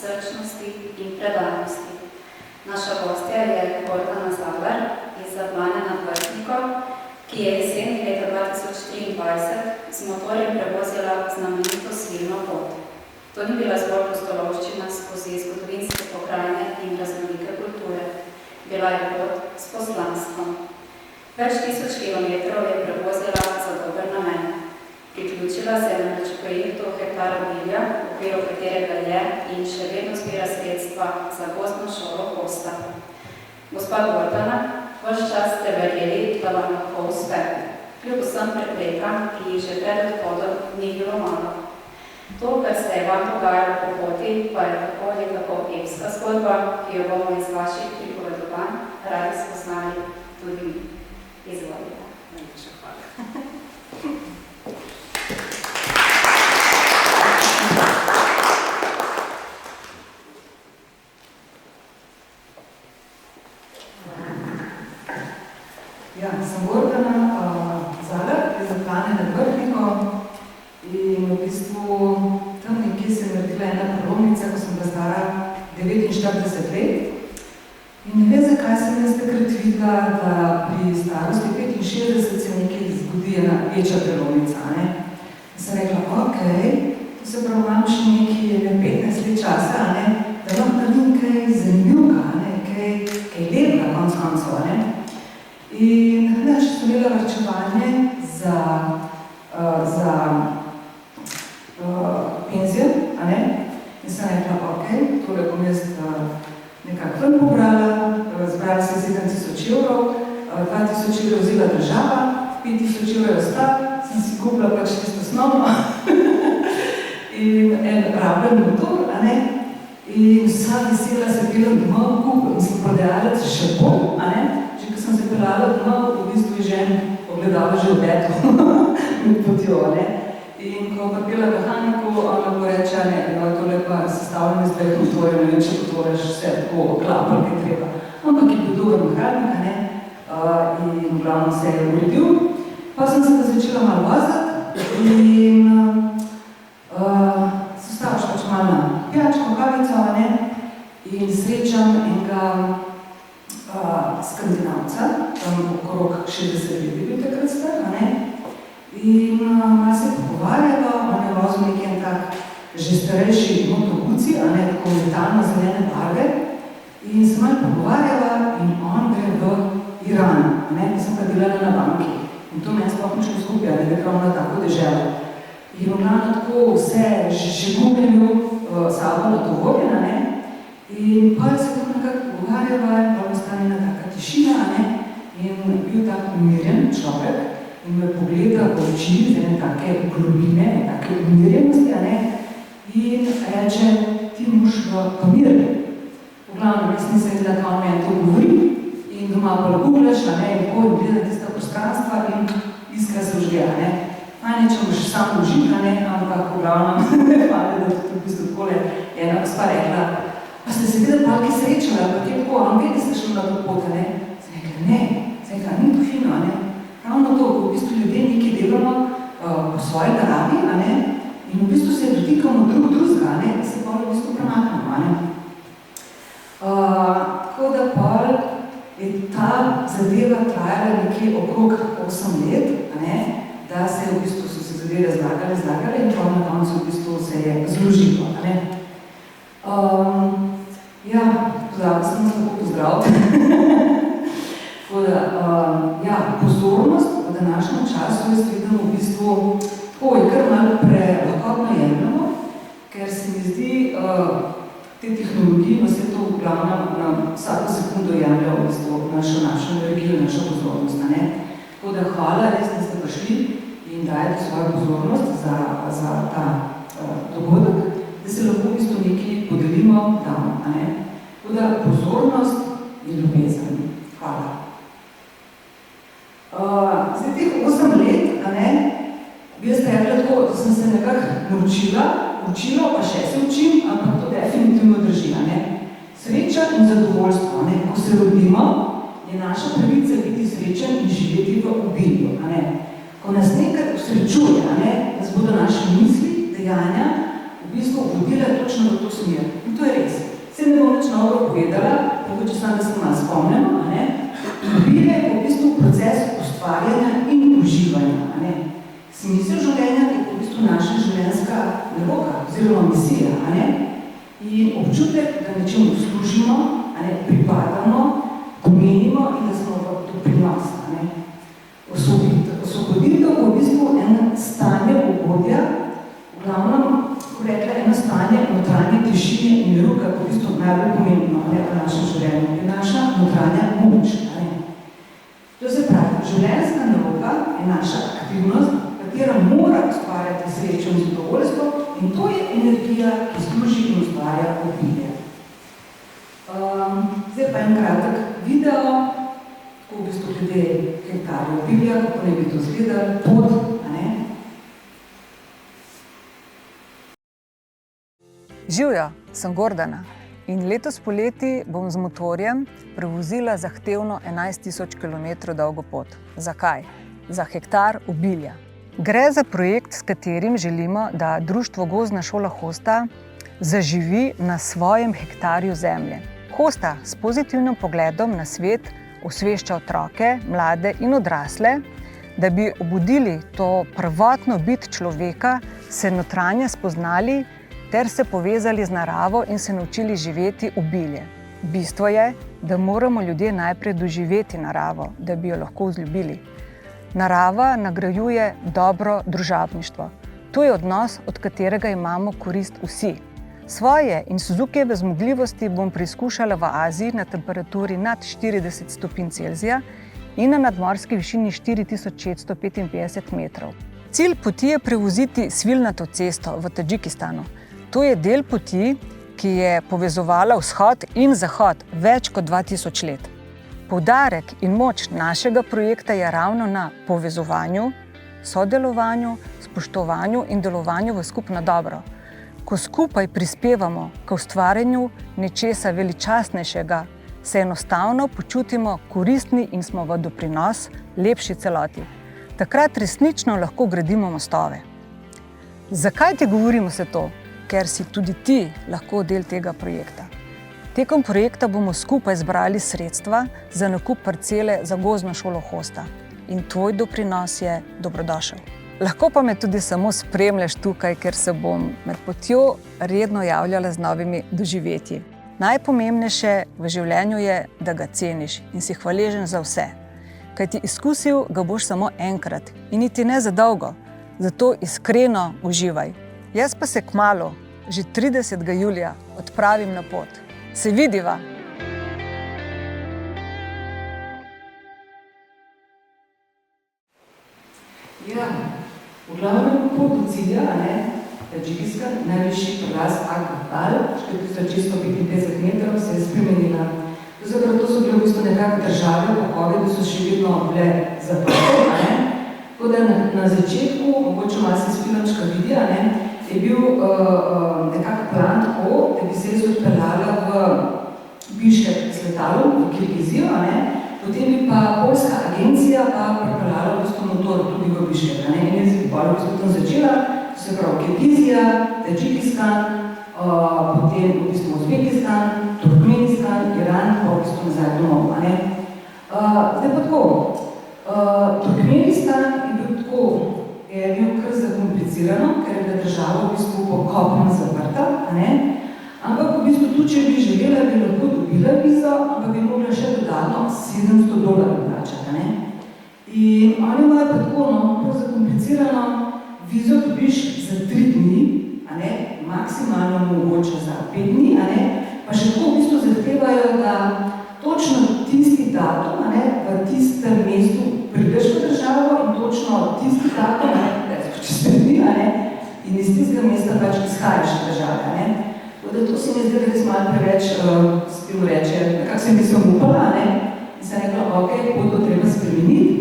srčnosti in predanosti. Naša gostja je Gordana Zalar iz Zaplane nad Vrhniko, ki je jeseni leta 2023 z motorjem prevozila znamenito svilno pot. To ni bila zgolj pustolovščina skozi zgodovinske pokrajine in raznolike kulture. Bila je pot s poslanstvom. Več tisoč kilometrov je prevozila za dober namen. Priključila se je namreč projektu Hektar obilja, v okviru katerega je in še vedno zbira sredstva za gozdno šolo Kosta. Gospa Gordana, vaš čas ste verjeli, da vam lahko uspe. Kljub vsem preprekam, ki jih že pred odhodom ni bilo malo. To, kar se je vam dogajalo po poti, pa je tako ali tako epska zgodba, ki jo bomo iz vaših pripovedovanj radi spoznali tudi mi. Izvolite. Najlepša hvala. Ja, sem Gordana Zalar iz Zaplane nad Vrhniko in v bistvu tam nekje se je naredila ena prelomnica, ko sem bila stara 49 let. In ne vem, zakaj sem jaz takrat videla, da pri starosti 65 se nekaj zgodi ena večja prelomnica. In sem rekla, ok, to se pravi, imam še nekaj 15 let časa, da lahko naredim kaj zanimljivega, kaj lepega konc koncev. In še sem imela varčevanje za penzijo, in sem rekla, ok, tole bom jaz nekako ven pobrala, zbrala se 7,000 evrov, 2,000 evrov vzela država, 5,000 evrov ostal, sem si kupila pač tisto osnovno in en rabljen motor, in vsa vesela se pelam domov, kupila, sem prodajala še bolj, že ko sem se pelala domov, v bistvu je žen pogledala že v beto med potjo, in ko pripela mehaniku, ona bo reče, tole pa sestavljeno iz dveh motorjev, ne vem, če potvoreš vse tako oklapal, kaj treba. Ampak je bil dober mehanik, in v glavno se je uredil. Pa sem se pa začela malo voziti in se stavš pač malo na pijačko, kavico, in srečam enega Skandinavca, tam okrog 60 let je bil takrat star, in malo se pogovarjala, on je vozil nekaj en tak že starejši motoguci, tako metalno-zelene barve, in se malo pogovarjala in on gre v Iran, sem pa delala na banki. In to meni sploh nišlo skupaj, da je ravno tako dežela. In ona tako vse še gumelju sabo na dovoljena, in pa se tako nekako pogovarjala in pa ostane ena taka tišina, in bil tak umirjen človek in me pogleda v oči z ene take globine, take umirjenosti, in reče, ti moš v pomirje. V glavnem, jaz nisem vedela, kaj meni to govori, in doma pa googlaš, in tako gleda tista prostranstva in iskra se užge, Fajn je, če boš sam užit, ampak v glavnem, fajn je, da to v bistvu takole ena gospa rekla, pa ste se videli palki srečali, ampak je tako, vedi ste šli na to pot, Sem rekla, ne, ni to fino, Ravno to, ko v bistvu ljudje nekaj delamo po svoji naravi, in v bistvu se dotikamo drugega, da se pa v bistvu premaknemo, Tako da pol je ta zadeva trajala nekje okrog 8 let, da se v bistvu so se zadeve zlagale in pol na koncu v bistvu se je zložilo, Ja, pozdrav, sem nas lahko pozdraviti. Pozornost v današnjem času jaz vidim v bistvu tako je kar malo prelahkotno jemljamo, ker se mi zdi te tehnologije, vse to v glavnem vsako sekundo jemlja v bistvu našo energijo, našo pozornost. Tako da hvala res, da ste prišli in dajete svojo pozornost za ta dogodek, da se lahko v bistvu nekaj podelimo damo. Tako da pozornost je ljubezen. Hvala. Zdaj teh 8 let, bi jaz rekla tako, da sem se nekako učila, pa še se učim, ampak to definitivno drži. Sreča in zadovoljstvo, ko se rodimo, je naša pravica biti srečen in živeti v obilju. Ko nas nekaj srečuje, nas bodo naše misli, dejanja v bistvu vodile točno v to smer. In to je res. ne bom nič novo povedala, mogoče samo, da se malo spomnimo, a ne. Obilje je v bistvu proces ustvarjanja in uživanja, a ne. Smisel življenja je v bistvu naša življenjska naloga oziroma misija, a ne. In občutek, da nečemu služimo, a ne, pripadamo, pomenimo in da smo v doprinos, a ne. Osvoboditev v bistvu eno stanje ugodja, v glavnem, ko rekla, eno stanje notranje tišine in miru, kar v bistvu najbolj pomembno, ne, v našem življenju, je naša notranja moč, a ne. To se pravi, življenjska naloga je naša aktivnost, katera mora ustvarjati srečo in zadovoljstvo, in to je energija, ki služi in ustvarja obilje. Zdaj pa en kratek video, tako v bistvu glede hektarja obilja, kako ne bi to izgledali, pod, a ne. Živjo, sem Gordana in letos poleti bom z motorjem prevozila zahtevno 11.000 km dolgo pot. Zakaj? Za hektar obilja. Gre za projekt, s katerim želimo, da Društvo Gozdna šola Hosta zaživi na svojem hektarju zemlje. Hosta s pozitivnim pogledom na svet osvešča otroke, mlade in odrasle, da bi obudili to prvotno bit človeka, se notranje spoznali ter se povezali z naravo in se naučili živeti obilje. Bistvo je, da moramo ljudje najprej doživeti naravo, da bi jo lahko vzljubili. Narava nagrajuje dobro družabništvo. To je odnos, od katerega imamo korist vsi. Svoje in Suzukijeve zmogljivosti bom preizkušala v Aziji na temperaturi nad 40 stopinj Celzija in na nadmorski višini 4655 metrov. Cilj poti je prevoziti svilnato cesto v Tadžikistanu. To je del poti, ki je povezovala vzhod in zahod več kot 2000 let. Poudarek in moč našega projekta je ravno na povezovanju, sodelovanju, spoštovanju in delovanju v skupno dobro. Ko skupaj prispevamo k ustvarjanju nečesa veličastnejšega, se enostavno počutimo koristni in smo v doprinos lepši celoti. Takrat resnično lahko gradimo mostove. Zakaj ti govorim vse to? Ker si tudi ti lahko del tega projekta. Tekom projekta bomo skupaj zbrali sredstva za nakup parcele za Gozdno šolo Hosta. In tvoj doprinos je dobrodošel. Lahko pa me tudi samo spremljaš tukaj, ker se bom med potjo redno javljala z novimi doživetji. Najpomembnejše v življenju je, da ga ceniš in si hvaležen za vse. Kajti izkusil ga boš samo enkrat in niti ne za dolgo. Zato iskreno uživaj. Jaz pa se kmalu, že 30. julija, odpravim na pot. Se vidiva! Ja, v glavnem pot do cilja, Tadžikistan, najvišji prelaz Ak-Bal, 4655 metrov, se je spremenila. To so bile v bistvu nekako države, po COVID-u so še vedno bile zaprte, tako da na začetku, mogoče malo se spilomčka vidi, je bil nekako plan tako, da bi se jaz odpeljala v Biškek s letalom, v Kirgizijo, potem bi pa poljska agencija pa pripeljala v bistvu motor tudi v Biškek, in jaz bi pa v bistvu tam začela, se pravi Kirgizija, Tadžikistan, potem v bistvu Uzbekistan, Turkmenistan, Iran, pa v bistvu nazaj domov, Zdaj pa tako, Turkmenistan je bil kar zakomplicirano, ker je bila država v bistvu po kopnem zaprta, ampak v bistvu tudi, če bi želela, bi lahko dobila vizo, ampak bi mogla še dodatno $700 plačati, In oni imajo tako, prav zakomplicirano, vizo dobiš za 3 dni, maksimalno mogoče za 5 dni, pa še tako v bistvu zahtevajo, da točno tisti datum, v tistem mestu prideš v državo in točno tisti datum, čez 5 dni, in iz tistega mesta pač izhajaš v države, Tako da to se mi zdi, da res malo preveč, s tem reče, nekako se mi se omupala, in sem rekla, ok, pot bo treba spremeniti.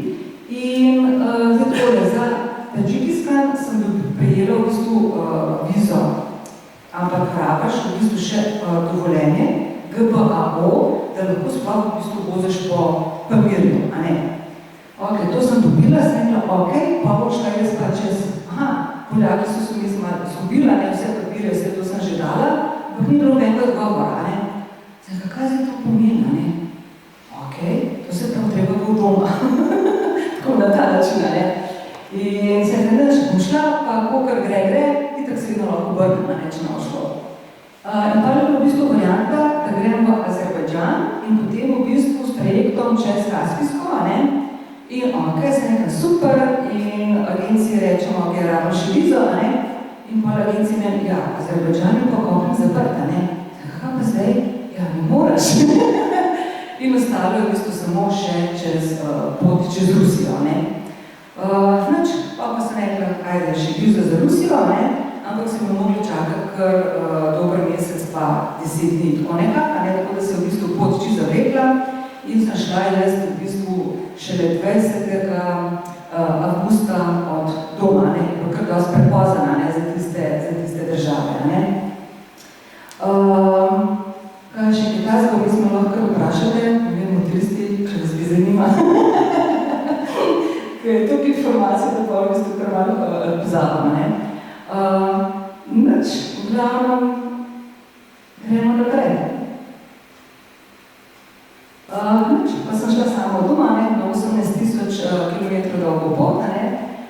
In zdaj tole, za Tadžikistan sem prejela v bistvu vizo, ampak rabaš v bistvu še dovoljenje, GBAO, da lahko sploh v bistvu voziš po Pamirju, Ok, to sem dobila, sem rekla, ok, pa bo šla jaz pa čez, Poljaki so se mi izgubila, vse papirje, vse to sem že dala, ampak ni bilo nobenega odgovora, Kaj zdaj to pomeni, ne? Ok, to se prav treba bo doma. Tako na ta način, ne? In se je če bom šla, pa kokar gre, itak se vedno lahko obrnem, ne, če ne bo šlo. In pa je v bistvu varianta, da grem v Azerbajdžan in potem v bistvu s trajektom čez Kaspijsko, ne? In ok, se nekaj super in agencije rečemo, ok, ravno še vizo, ne? In pa agencije meni, ja, Azerbajdžan je pa kopnik zaprta, ne? Kaj pa zdaj? Ja, ne moraš. In ostalo je v bistvu samo še poti čez Rusijo, ne? Nič, pa sem rekla, ajde, še viza za Rusijo, ne? Ampak se bomo mogli čakati kar dober mesec pa 10 dni, tako nekako, ne? Tako da se v bistvu pot čisto zavrekla in sem šla jaz v bistvu šele 20. avgusta od doma, ne? Je bilo kar dosti prepozna, ne? Za tiste države, ne? Še kaj tazga, v bistvu lahko vprašate, ne vem, motoristi, če vas bi zanima. Ker je tukaj informacija, da pa v bistvu kar malo pozabamo, ne? Nič, v glavnem, gremo naprej. Nič, pa sem šla sama od doma, ne, na 18.000 km dolgo pot, ne.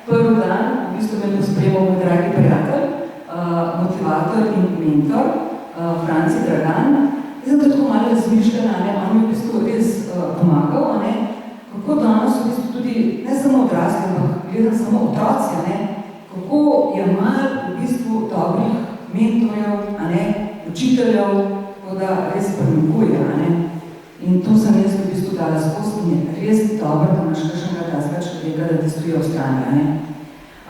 Prvi dan, v bistvu me pospremal moj dragi prijatelj, motivator in mentor, Franci Dragan. Zdaj sem tako malo razmišljala, ne, on mi je v bistvu res pomagal, ne, kako danes v bistvu tudi, ne samo odrasli, ampak gledam samo otroci, ne, kako je malo v bistvu dobrih mentorjev, a ne, učiteljev, tako da res premikuje, a ne. In to sem jaz v bistvu dala skozi in je res dobro, da imaš kakšnega tazga človeka, da ti stoji v strani, a ne.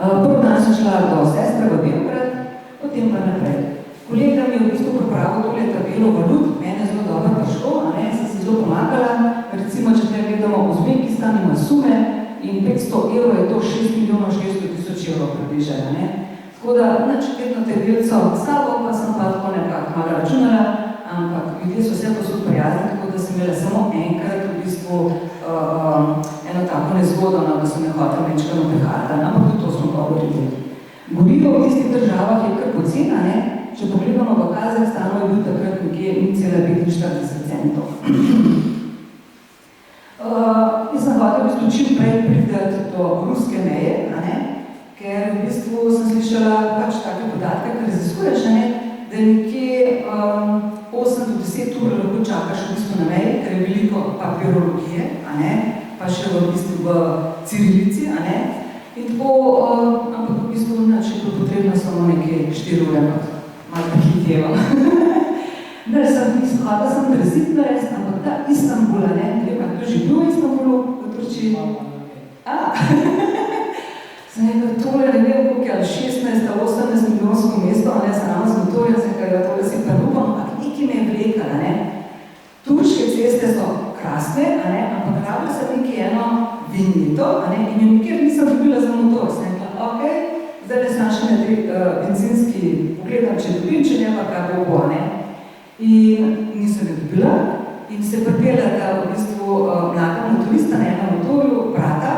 Prvi dan sem šla do sestre v Belgrad, potem pa naprej. Kolega mi je v bistvu pripravil tole tabelo valut, mene zelo dobro prišlo, a ne, sem si zelo pomagala, recimo, če te gledamo Uzbekistan ima sume in 500 evrov je to 6.600.000 približala, ne. Tako da, nič, vedno tabelco s sabo, pa sem pa tako nekako malo računala, ampak ljudje so vse posod prijazni, tako da sem imela samo enkrat v bistvu eno tako nezgodo, da sem me hotel mečkano prihajati, ampak tudi to smo pa govorili. Gorivo v tistih državah je kar pocena, ne. Če pogledamo v Kazahstanu, je bil takrat nekje 0,45 centov. Jaz sem hotel v bistvu čim prej priti do ruske meje, a ne, ker v bistvu sem slišala pač take podatke, ker raziskuješ, a ne, da nekje 8 do 10 ur lahko čakaš v bistvu na meji, ker je veliko papirologije, a ne, pa še v bistvu v cirilici, a ne, in tako, ampak v bistvu nič je bilo potrebno samo nekje 4 ure kot. Malo prehitevam. Ne, hvala sem tranzit narediti, ampak ta Istanbula, ne, ne vem, kdo že bil v Istanbulu, v Turčiji? Sem nekaj tole, ne vem, koliko je, 16 ali 18 milijonsko mesto, ne, sem ravno z motorjem, sem kaj tole si pa lupam, ampak nekaj me je vlekala, ne. Turške ceste so krasne, a ne, ampak rabila sem nekaj eno vinjeto, a ne, in jo nikjer nisem dobila za motor, sem rekla, ok, zdaj le sem še benzinski pogledam, če dobim, če ne pa kaj bo, ne. In nisem jo dobila in se pripela v bistvu mlada motorista na enem motorju, brata,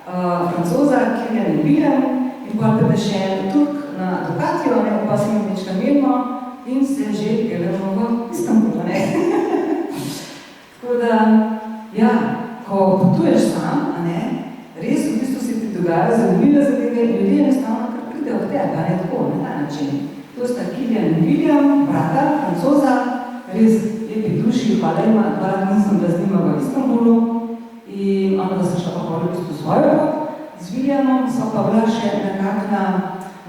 Francoza, Kylian William, in pa pride še en Turk na Ducatiju, ne, pa sem jim nič namenila in se že pelemo v Istanbulu, ne. Tako da, ja, ko potuješ sam, a ne, res v bistvu se ti dogaja zanimive zadeve, ljudje enostavno kar pridejo k tebi, a ne tako, na ta način. To sta Kylian William, brata, Francoza, res lepi duši, hvala ima, 2 dni sem bila z njima v Istanbulu in ona da sem šla pa v bistvu svojo pot. Z Williamom so pa bila še nekako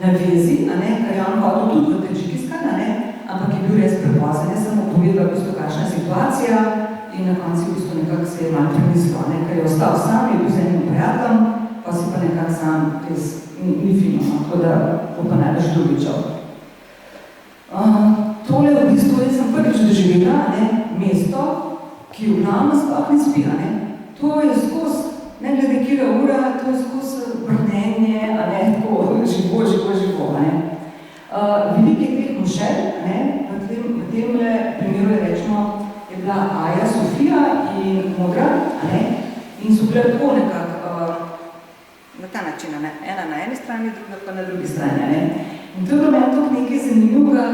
na vezi, a ne, ker je on hodil tudi v Tadžikistan, a ne, ampak je bil res prepozen, jaz sem mu povedala v bistvu kakšna situacija in na koncu v bistvu nekako se je malo premislil, ne, ker je ostal sam, je bil z enim prijateljem, pa si pa nekako sam res ni fino, tako da bo pa največ drugičal. Tole v bistvu, jaz sem prvič doživela, ne, mesto, ki v glavnem sploh ne spi, ne. To je skozi, ne glede kjera ura, to je skozi brnenje, a ne, tako živo, a ne. Veliki teh mošel, ne, v temle primeru je rečemo, je bila Aja Sofija in Modra, a ne, in so bile tako nekako na ta način, ne, ena na eni strani, druga pa na drugi strani, ne. In to je bilo meni tako nekaj zanimljivega,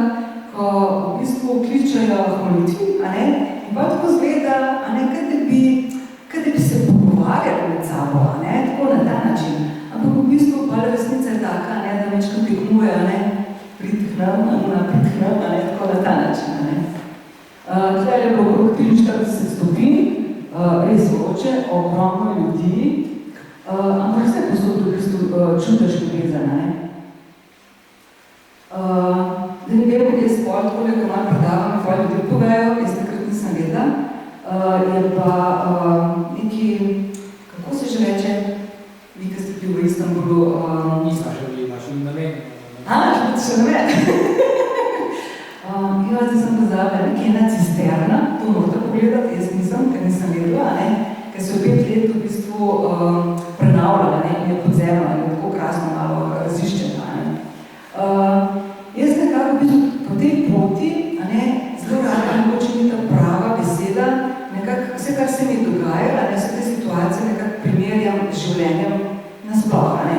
ko v bistvu kličejo v molitvi, a ne, in pa tako zgleda, a ne, kaj da bi se pogovarjali med sabo, a ne, tako na ta način. Ampak v bistvu pa resnica je taka, a ne, da večkrat tekmuje, a ne, pridhnem, a ne, tako na ta način, a ne. Tukaj je bilo okrog 43 stopinj, res vroče, ogromno ljudi, ampak vse posod v bistvu čudež ljubezen, a ne. Da ne vem, kaj je spol, takole, ko malo predavam, kaj ljudje povejo, jaz takrat nisem vedela, je pa neki, kako se že reče, vi, ki ste bili v Istanbulu, Nismo še bili, imaš še namen. Še namen. Zdaj sem pozabila, nekaj ena cisterna, to morate pogledati, jaz nisem, ker nisem vedela, ne, ker so 5 let v bistvu prenavljala, ne, in je podzemna, in je tako krasno malo raziščena, ne. Jaz nekako v bistvu po tej poti, a ne, zelo rada, mogoče ni ta prava beseda, nekako vse, kar se mi dogaja, a ne, vse te situacije nekako primerjam z življenjem nasploh, a ne.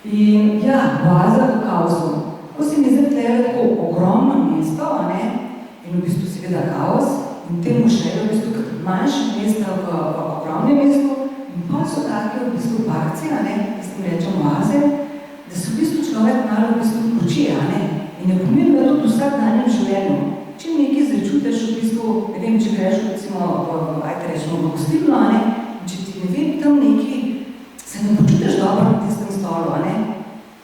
In ja, baza v kaosu. Ko se mi zdaj tlele tako ogromno mesto, a ne, in v bistvu seveda kaos, in temu šlejo v bistvu kot manjše mesta v ogromnem mestu, in pa so take v bistvu parci, a ne, da se mi rečem oaze, da se v bistvu človek malo v bistvu vključuje, a ne, in je pomembno tudi v vsakdanjem življenju. Čim nekaj začutiš v bistvu, ne vem, če greš recimo v gostilno, a ne, in če ti ne vem, tam nekaj, se ne počutiš dobro na tistem stolu, a ne,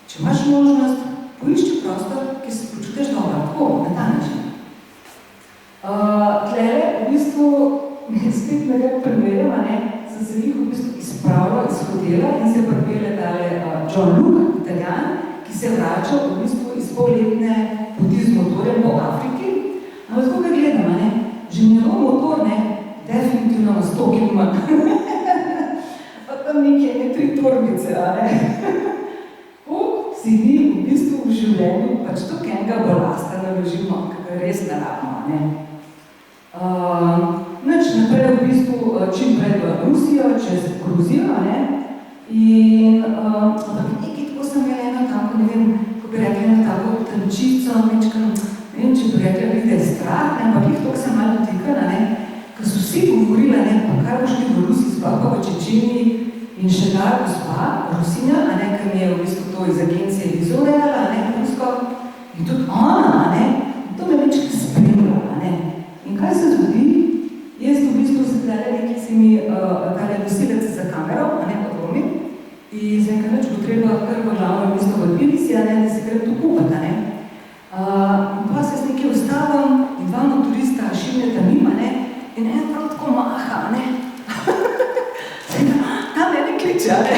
če imaš možnost, poišči prostor, ki se počutiš dobro, tako, na ta način. Tlele, v bistvu, spet nekaj primerjam, a ne, sem se jih v bistvu izpravila iz hotela in se pripelje tale John Luke, Italijan, ki se je vračal v bistvu iz polletne poti z motorjem po Afriki. Ampak tako ga gledam, a ne, že njegov motor, ne, definitivno na 100 km. Pa tam nekaj 3 torbice, a ne. Si mi v bistvu v življenju pač tukaj enega balasta naložimo, kako je res naravno, ne. Naprej v bistvu čim prej v Rusijo, čez Gruzijo, ne. In ampak nekaj tako sem imela eno tako, ne vem, ko bi rekla eno tako tančico, mečkano, ne vem, če bi rekla, da je strah, ne, ampak jih toliko sem malo dotikala, ne, ker so vsi govorila, ne, pa kaj boš ti v Rusiji, sploh pa v Čečeniji. In še ta gospa, Rusinja, a ne, ki mi je v bistvu to iz agencije izurejala, a ne, rusko, in tudi ona, a ne, to me večkrat spremljala, a ne. In kaj se zgodi? Jaz v bistvu se tlele nekaj se mi tale nosilec za kamero, a ne, odlomi, in za nekaj neč bo treba kar v glavno mesto v Tbilisi, a ne, da se gre to kupati, a ne. In pa se z nekaj ustavim in 2 motorista šimneta mima, ne, in en prav tako maha, a ne. Tam je ne kliče, a ne.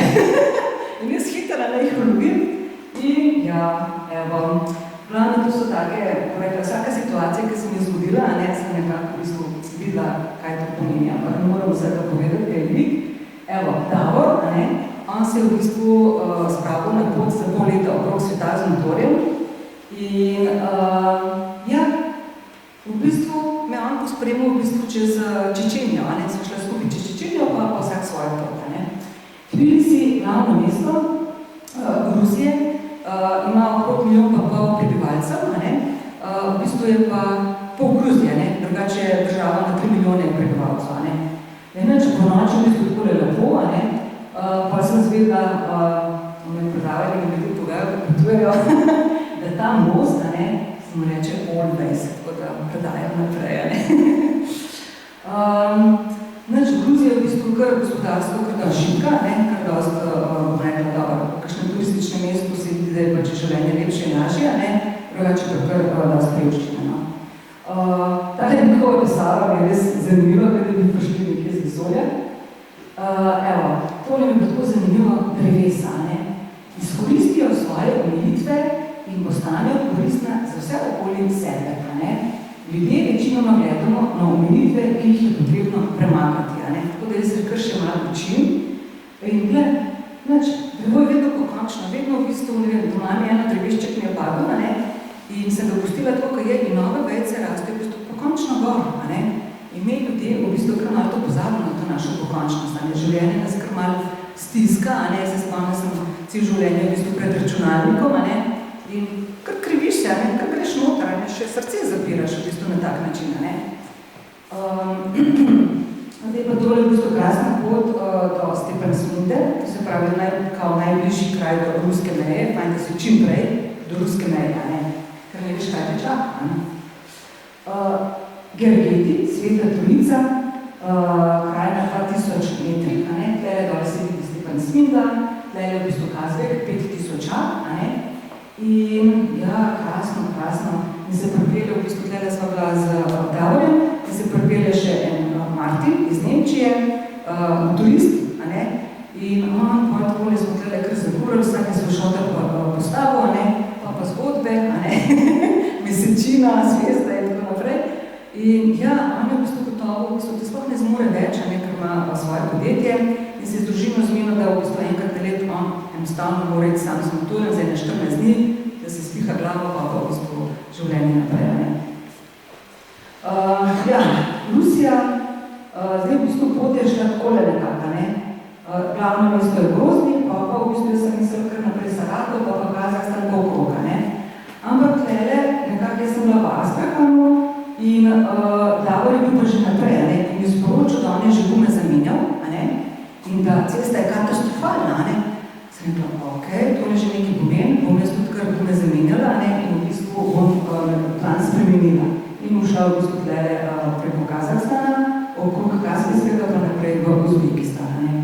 In jaz hitro ne jih lovim in ja, evo, glavno to so take, rekla, vsaka situacija, ki se mi je zgodila, a ne, sem nekako v bistvu videla, kaj to pomeni, ampak ne moram vsega povedati, kaj je velik. Evo, Davor, a ne, on se je v bistvu spravil na pot za pol leta okrog sveta z motorjem in ja, v bistvu me on pospremil v bistvu čez Čečenijo, a ne, sem šla skupaj čez Čečenijo, pa vsak svojo pot, a ne. Tbilisi, glavno mesto Gruzije, ima okrog 1,5 milijona prebivalcev, a ne, v bistvu je pa pol Gruzije, ne, drugače je država na 3 milijone prebivalcev, a ne. Enač, po noči v bistvu takole lepo, a ne, pa sem zvedla, me predavali, da ljudi povejo, da potujejo, da ta most, a ne, se mu reče always, tako da predajam naprej, a ne. Gruzija je v bistvu kar gospodarstvo, kar da šipka, ne, kar dost, bom rekla, dobro, v kakšnem turističnem mestu se vidi, da je pač življenje lepše in lažje, a ne, drugače pa kar dost prevščine, no. Tale njihova pisava je res zanimiva, kada bi prišli nekje z vesolja. Evo, tole mi je tako zanimivo drevesa, ne. Izkoristijo svoje omejitve in postanejo koristne za vse okoli sebe, a ne. Ljudje večinoma gledamo na omejitve, ki jih je potrebno premagati, a ne. Tako da jaz se kar še malo učim. In gled, drevo je vedno pokončno, vedno v bistvu, ne vem, doma mi eno drevešče, ki mi je padlo, a ne. In sem ga pustila to, kar je, in nove vejce raste v bistvu pokončno gor, a ne. In mi ljudje v bistvu kar malo to pozabimo na to našo pokončnost, a ne. Življenje nas kar malo stiska, a ne. Se spomnim, sem cel življenje v bistvu pred računalnikom, a ne. In kar kriviš se, ne, kar greš noter, ne, še srce zapiraš v bistvu na tak način, ne. Zdaj pa tole v bistvu krasna pot do Stepantsminde, to se pravi kao najbližji kraj do ruske meje, fajn, da se čim prej do ruske meje, ne, ker ne veš, kaj te čaka, ne. Gergeti, Sveta Trojica, kraj na 2000 metrih, a ne, tlele dole se vidi Stepantsminda, tlele v bistvu Kazbek, 5000, a ne, in ja, krasno, in se pripelje, v bistvu tlele sva bila z Davorjem, in se pripelje še en Martin iz Nemčije, motorist, a ne, in pa takole smo tlele kar zakurali, vsake smo šotor postavil, a ne, pa zgodbe, a ne, mesečina, zvezda in tako naprej. In ja, on je v bistvu gotovo, v bistvu te sploh ne zmore več, ker ima svoje podjetje in se z družino zmenil, da v bistvu enkrat na let on enostavno mora iti sam s motorjem za 14 dni, da se spiha glavo, pa v bistvu življenje naprej, ne. Ja, Rusija, zdaj v bistvu pot je šla takole nekako, ne. Glavno mesto je Grozny, pa v bistvu jaz sem mislil kar naprej Saratov, pa Kazahstan pa okroga, ne. Ampak tlele, nekako jaz sem bila v Astrahanu, in Davor je bil pa že naprej, ne, in je sporočil, da on je že gume zamenjal, a ne, in da cesta je katastrofalna, a ne. Sem rekla, okej, to je že nekaj pomen, bom jaz tudi kar gume zamenjala, a ne, in v bistvu bom plan spremenila. In šla v bistvu tlele preko Kazahstana, okrog Kaspijskega, pa naprej v Uzbekistan, ne.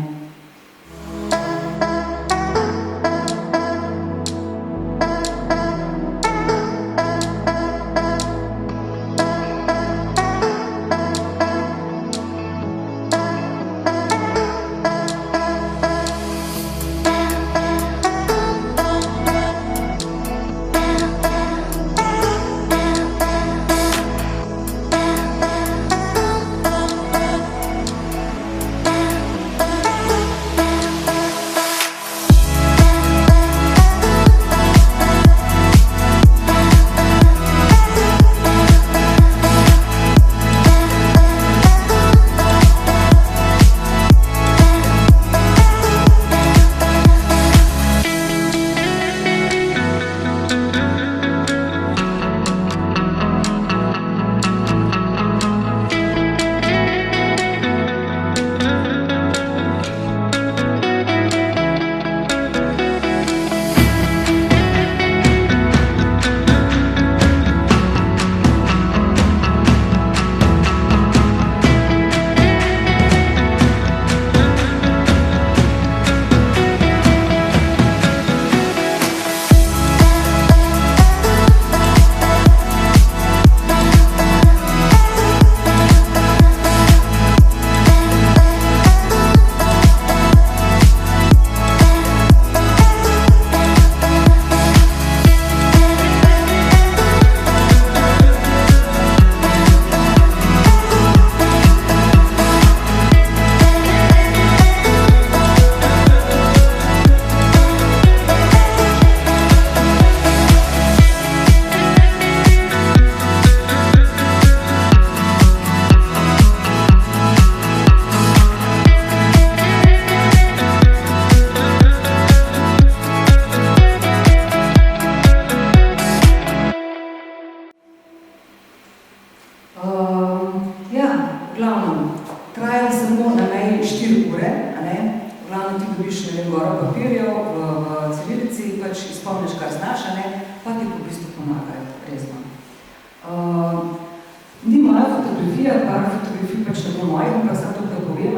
Ni moja fotografija, par fotografij pač ne bo mojih, ampak sem to, da povem,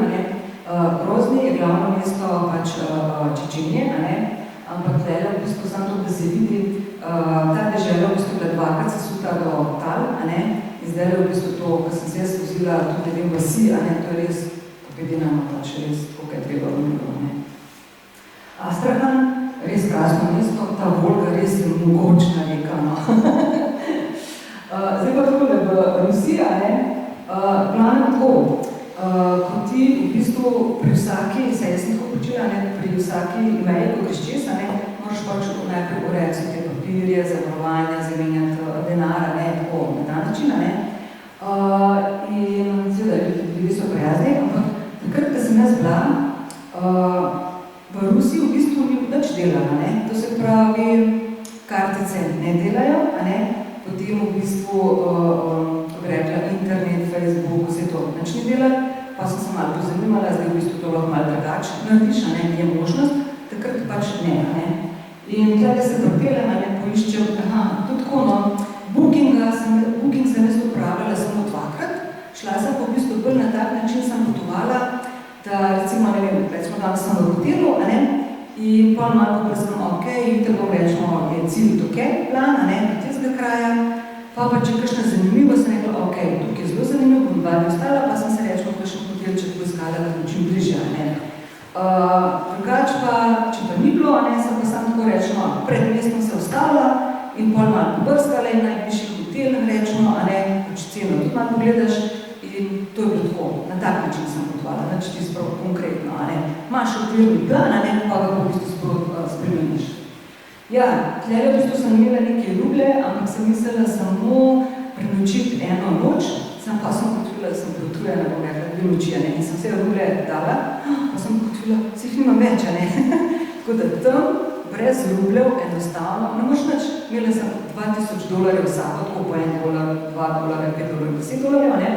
Grozny je glavno mesto pač Čečenije, ampak tlele v bistvu sem to, da se vidi, ta dežela v bistvu bila dvakrat sesuta do tal, in zdaj v bistvu to, ko sem se jaz vozila tudi v vasi, to je res popedinamo pač res, koliko je treba vrnilo. Astrahan, res krasno mesto, ta Volga res je mogočna reka, Zdaj pa takole v Rusiji, glavno tako, ko ti v bistvu pri vsaki, se jaz nekaj počela, pri vsaki meji, ko greš čez, moraš pač najprej urejati te papirje, zavarovanja, zamenjati denar, tako na ta način, in seveda ljudje so prijazni, ampak takrat, ko sem jaz bila, v Rusiji v bistvu ni nič delala, to se pravi, kartice ne delajo, a ne, potem v bistvu, kako bi rekla, internet, Facebook, vse to nič ne dela, pa sem se malo pozanimala, zdaj v bistvu to lahko malo drugače narediš, a ne, je možnost, takrat pač ne, a ne. In tukaj se propelem, a ne, poiščem, tudi tako, no, booking sem jaz upravljala samo 2-krat, šla sem pa v bistvu bolj na tak način sem potovala, da recimo, ne vem, recimo danes sem v hotelu, a ne, in pol malo poprostim, jutri bom rečemo, je cilj tukaj plan, a ne, do tistega kraja, pa če kakšna zanimivo, sem rekla, tukaj je zelo zanimivo, bom 2 dni ostala, pa sem se rečela, kakšen hotelček poiskala, da bom čim bližje, a ne. Drugače pa, če pa ni bilo, a ne, sem pa samo tako rečeno, pred mestom se ostala in pol malo pobrskala in najbližji hotel, rečemo, a ne, pač ceno tudi malo pogledaš in to je bilo tako, na tak način sem potovala, nič ti sprav konkretno, a ne. Imaš okvirni plan, a ne, pa ga v bistvu sprav spremeniš. Ja, tlele v bistvu sem imela nekaj ruble, ampak sem mislila samo prenočiti eno noč, pa sem potvila, da sem preotrujena, bom rekla, 2 noči, a ne, in sem vse ruble dala, pa sem potvila, vseh nimam več, a ne. Tako da tam, brez rubljev, enostavno, ne moš nič, imela sem $2000 vsako, tako po $1, $2, $5, $10, a ne.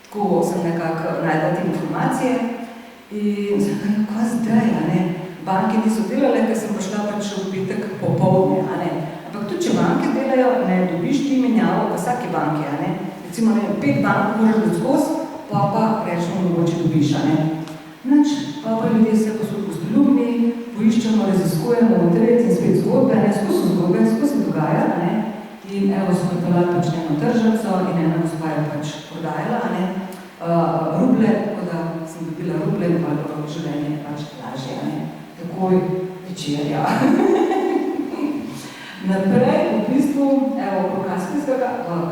Tako sem nekako najdla te informacije in sem rekla, kaj zdaj, a ne. Banke niso delale, ker sem prišla pač v petek popoldne, a ne. Ampak tudi, če banke delajo, ne dobiš ti menjavo v vsaki banki, a ne. Recimo, ne, 5 bank moraš biti skozi, pa rečemo, mogoče dobiš, a ne. Nič, pa ljudje se posod gostoljubni, poiščemo, raziskujemo, internet in spet zgodbe, ne, skozi se dogaja, a ne. In evo, smo odpeljali pač eno tržnico in ena gospa je pač prodajala, a ne, ruble, tako da sem dobila ruble in pa življenje pač lažje, a ne. Takoj večerja. Naprej, v bistvu, evo,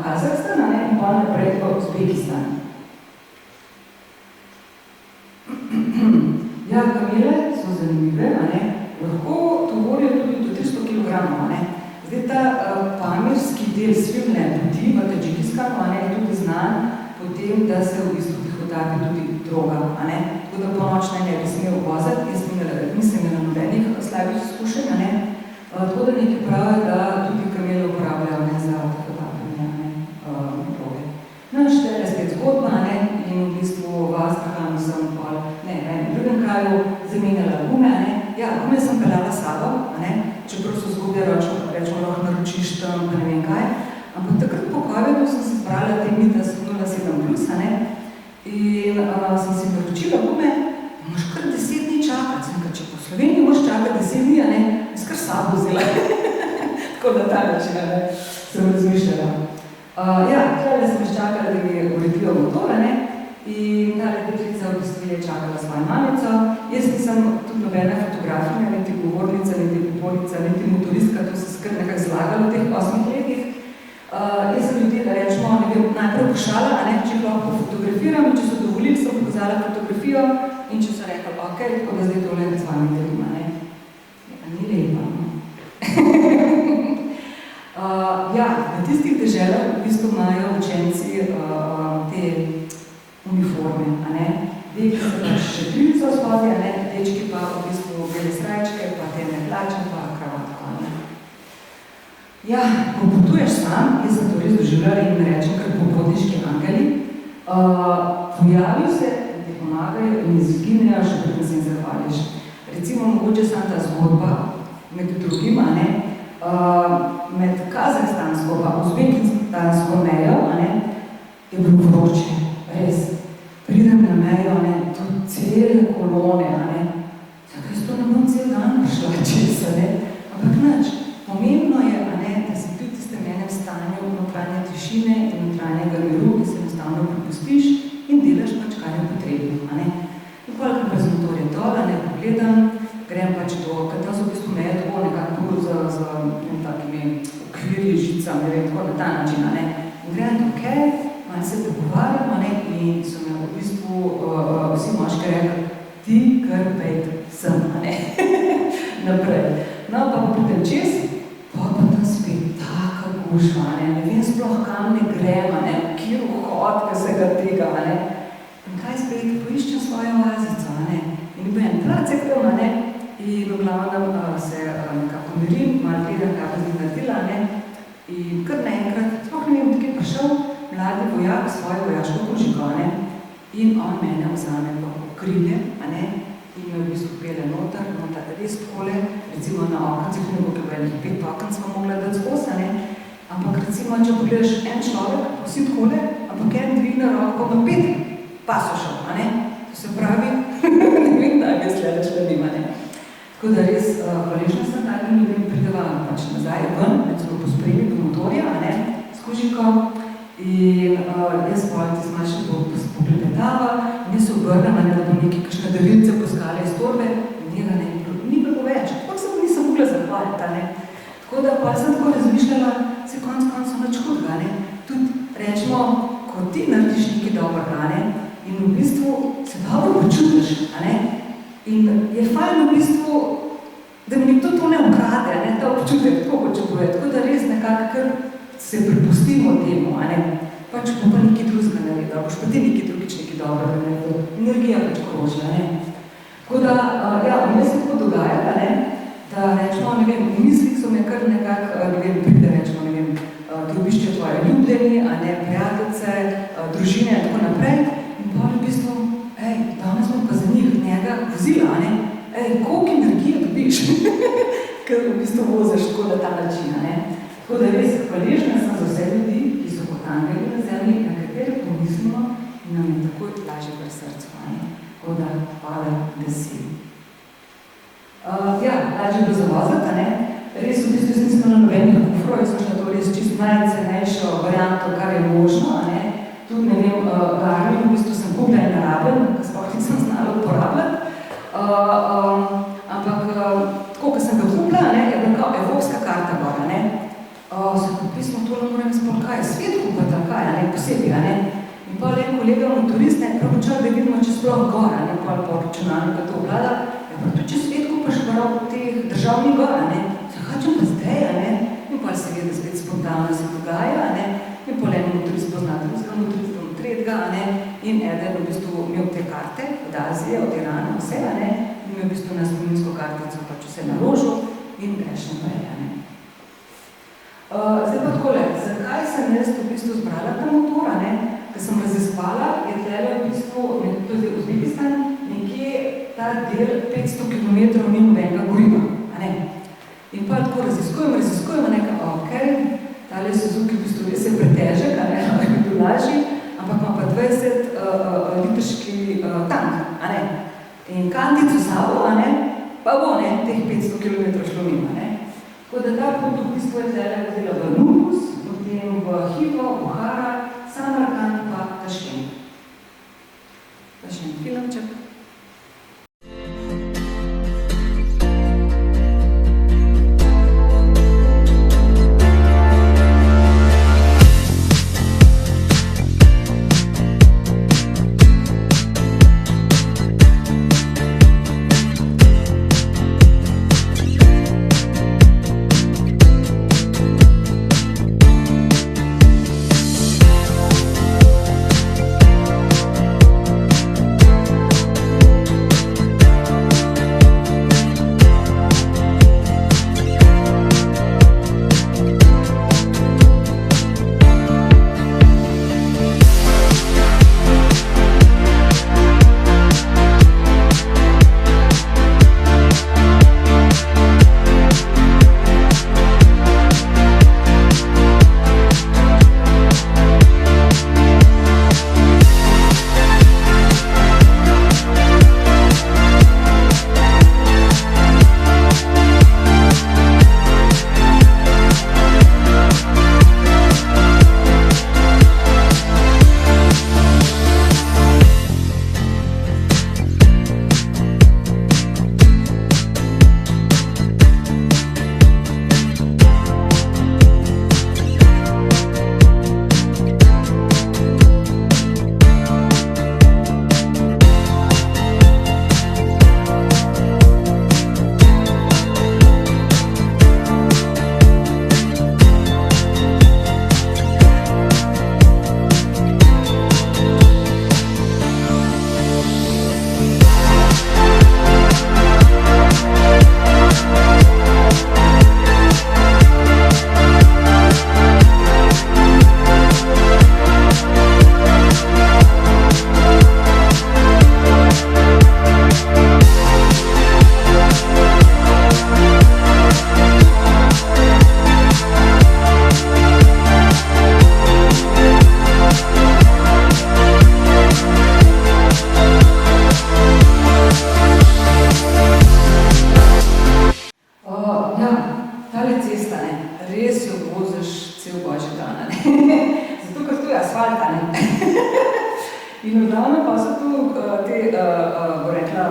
Kazahstan, a ne, in pa naprej v Uzbekistan. Ja, kamele so zanimive, a ne, lahko tovorijo tudi do 300 kg, a ne. Zdaj ta pamirski del svilne poti v Tadžikistanu, a ne, je tudi znan potem, da se v bistvu tihotapi tudi droga, a ne. Tako da ponočne ne bi smel voziti, jaz nisem imela nobenih slabih izkušenj, a ne. Tako da nekaj pravi, da tudi kamele uporabljajo, ne, za tihotapljenje, a ne, droge. No, štele spet zgodba, a ne, in v bistvu v Astrahanu sem pol, ne, v enem drugem kraju zamenjala gume, a ne. Ja, gume sem peljala sabo, a ne, čeprav so zgodbe ročno, rečemo, lahko naročiš tam, pa ne vem kaj. Ampak takrat po COVID-u sem si zbrala te mita 07+, a ne, in sem si naročila gume, moraš kar 10 dni čakati, sem če po Sloveniji moraš čakati 10 dni, a ne, jaz kar sabo vzela. Tako da ta način, a ne, sem razmišljala. Ja, tukaj sem čakala, da mi uredijo motor, a ne, in ta deklica v bistvu je čakala svojo mamico. Jaz nisem tudi nobena fotografinja, niti govornica, niti pripornica, niti motoristka, to se skrat nekako zlagalo v teh 8 letih. Jaz sem ljudi, da rečemo, ne vem, najprej vprašala, a ne, če lahko fotografiram, če so dovolili, sem pokazala fotografijo in če so rekli, tako da zdaj tole z vami delim, a ne. Ja, ni lepa, no. Ja, v tistih deželah v bistvu imajo učenci te uniforme, a ne. Dekli se pač še krivico spodje, a ne, dečki pa v bistvu bele srajčke, pa temne hlače, pa kravatko, a ne. Ja, ko potuješ sam, jaz sem to res doživljala in rečem, kar popotniški angeli, pojavijo se, da ti pomagajo in izginejo, še preden se jim zahvališ. Recimo, mogoče sam ta zgodba med drugim, a ne, med kazahstansko pa uzbekistansko mejo, a ne, je bilo vroče, res. Pridem na mejo, a ne, tudi cele kolone, a ne. Tako jaz to ne bom cel dan prišla čez, a ne. Ampak nič, pomembno je, a ne, da si tudi v tistem enem stanju notranje tišine in notranjega miru, ki se enostavno prepustiš in delaš pač, kar je potrebno, a ne. In koliko pa z motorjem dol, a ne, pogledam, grem pač do, ker tam so v bistvu meje tako nekako z takimi okvirji, žicami, ne vem, tako na ta način, a ne. In grem tukaj, malo se pogovarjam, a ne, in so me v bistvu vsi moški rekli, ti kar pejt sem, a ne, naprej. No, pa pridem čez, pa tam spet taka gužva, ne vem sploh kam ne grem, a ne, kjer vhod, kaj se ga tega, a ne. In kaj spet, poiščem svojo oazico, a ne. In bi en tracek tam, a ne, in v glavnem se nekako pomirim, malo gledam, kaj bi naredila, ne. In kar naenkrat, sploh ne vem, tako je prišel mladi vojak s svojo vojaško kožiko, ne. In on mene vzame v okrilje, in me v bistvu pele noter res takole, recimo na okencih, ne bo kaj 5 okenc smo mogla dati skozi, ampak recimo, če pogledaš en človek, vsi takole, ampak en dvigne roko na 5 pasošev, to se pravi, ne vem, da je slede šledim, Tako da res hvaležna sem takim ljudem prideva pač nazaj ven, recimo pospremi do motorja, s kožiko, in jaz pojeti z manjšem poklepetava, in jaz se obrnem, da bo nekaj kakšne darilce poskale iz torbe, in njega ni bilo več, tako se pa nisem mogla zahvaliti, Tako da pa sem tako razmišljala, se konc nič hudega, Tudi rečemo, ko ti narediš nekaj dobrega, in v bistvu se dobro počutiš, In je fajn v bistvu, da mi nekdo to ne ukrade, ta občutek, tako hoče povedati, tako da res nekako kar se prepustimo temu, Pač bo pa nekaj drugega naredil, boš pa ti nekaj drugič nekaj dobrega naredil, energija pač kroži, Tako da, vmes se tako dogaja, da rečemo, ne vem, v mislih so me kar nekako, pride, rečemo, ti obišče tvoje ljubljeni, prijateljce, družine in tako naprej, in pa v bistvu, danes bom pa za njega vozila, koliko energije dobiš, ker v bistvu voziš tako na ta način, Tako da res hvaležna sem za vse ljudi, ki so kot angeli na zemlji, na katere pomislimo in nam je takoj lažje pri srcu, Tako da hvala, da si. Lažje bilo zavoziti, Res v bistvu nisem na nobenih kufrov, jaz sem to res čisto najcenejšo varianto, kar je možno, Tudi, ne vem, garmi, v bistvu sem kupila in naraben, ker sploh nisem znala uporabljati. Ampak, tako, ko sem ga kupila, je bila kao evropska karta gora, Sem kot pismo, tole moram sploh kaj, svet kupati, kaj, posebej, In pa le kolega motorist, prav počal, da vidimo, če sploh gora, pa po računalnika to oblada, pa tudi če svet kupaš prav teh državnih gora, Zakaj pa zdaj, In pa seveda spet spontano se dogaja, In pa le motorist pozna drugega motorista, tretjega, In eden v bistvu imel te karte od Azije, od Irana, vse, In imel v bistvu na spominsko kartico pač vse naložil in greš naprej, Zdaj pa takole, zakaj sem jaz v bistvu zbrala ta motor, Ker sem raziskovala, je tlele v bistvu, to je Uzbekistan, nekje ta del 500 km ni nobenega goriva, In pa tako raziskujem, tale Suzuki v bistvu res je pretežek, ali bi bil lažji, ampak ima pa 20 litrški tank, In kantico sabo, pa bo, teh 500 km šlo mimo, Tako da ta pot v bistvu je tlele vzela v Nurmuz, potem v Hivo, Buhara, Samarkand pa Taškent. Taškent filmček. končana, ne. Zato, ker tu je asfalt, a ne. In v glavnem pa so tu te, bo rekla,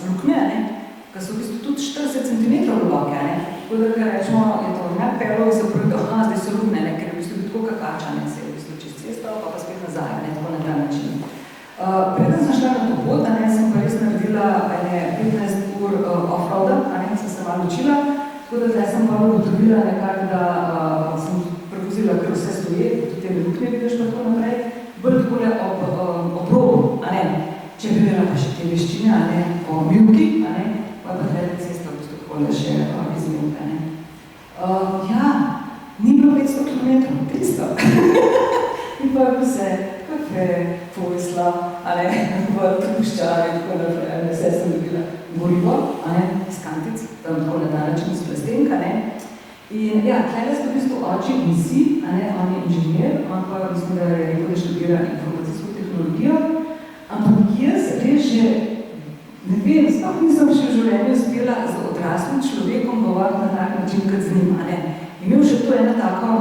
luknje, ne, ki so v bistvu tudi 40 cm globoke, ne. Tako da, kaj rečemo, je to nepelo, se pravi, zdaj so luknje, ne, ker je v bistvu tako kakača, ne, se je v bistvu čez cesto, pa spet nazaj, ne, tako na ta način. Preden sem šla na to pot, a ne, sem pa res naredila 15 ur off-roada, a ne, sem se malo učila, tako da zdaj sem pa ugotovila nekako, da sem prevozila, ker vse stoje, tudi te luknje vidiš pa tako naprej, bolj takole ob robu, a ne, če bi imela pa še te veščine, a ne, po milki, a ne, pa glede cesta, v bistvu takole še iz milke, a ne. Ja, ni bilo 500 km, 500. In pa bi se kafe povesla, a ne, v truščare in tako naprej, vse sem dobila gorivo, a ne, iz kantic, tam tako na ta način iz plastenka, ne. In ja, tlele so v bistvu oči in si, a ne, on je inženir, on pa mislim, da je rekel, da študira informacijsko tehnologijo, ampak jaz res že, ne vem, sploh nisem še v življenju uspela z odraslim človekom govoriti na tak način, kot z njim, a ne. Imel še to eno tako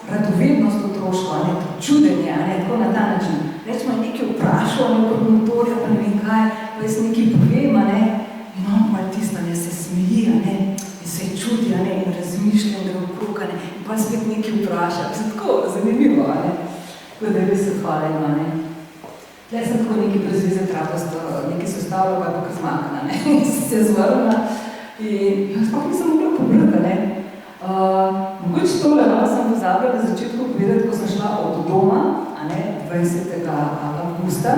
radovednost otroško, a ne, to čudenje, a ne, tako na ta način. Recimo je nekaj vprašal, nekaj motorja, pa ne vem kaj, pa jaz nekaj povem, a ne, in on pa tisnanje se smeji, a ne, in se čudi, a ne, in razmišljam, da okrog, a ne, in pa spet nekaj vpraša, pa se tako zanimivo, a ne, tako da res se hvalim, a ne. Tle sem tako nekaj brezveze trapasto, nekaj sestavljal, pa je pa zmakna, ne, in se zvrla in jaz pa nisem mogla pobrati, a ne. Mogoče tole, no, sem pozabila na začetku povedati, ko sem šla od doma, a ne, 20. avgusta,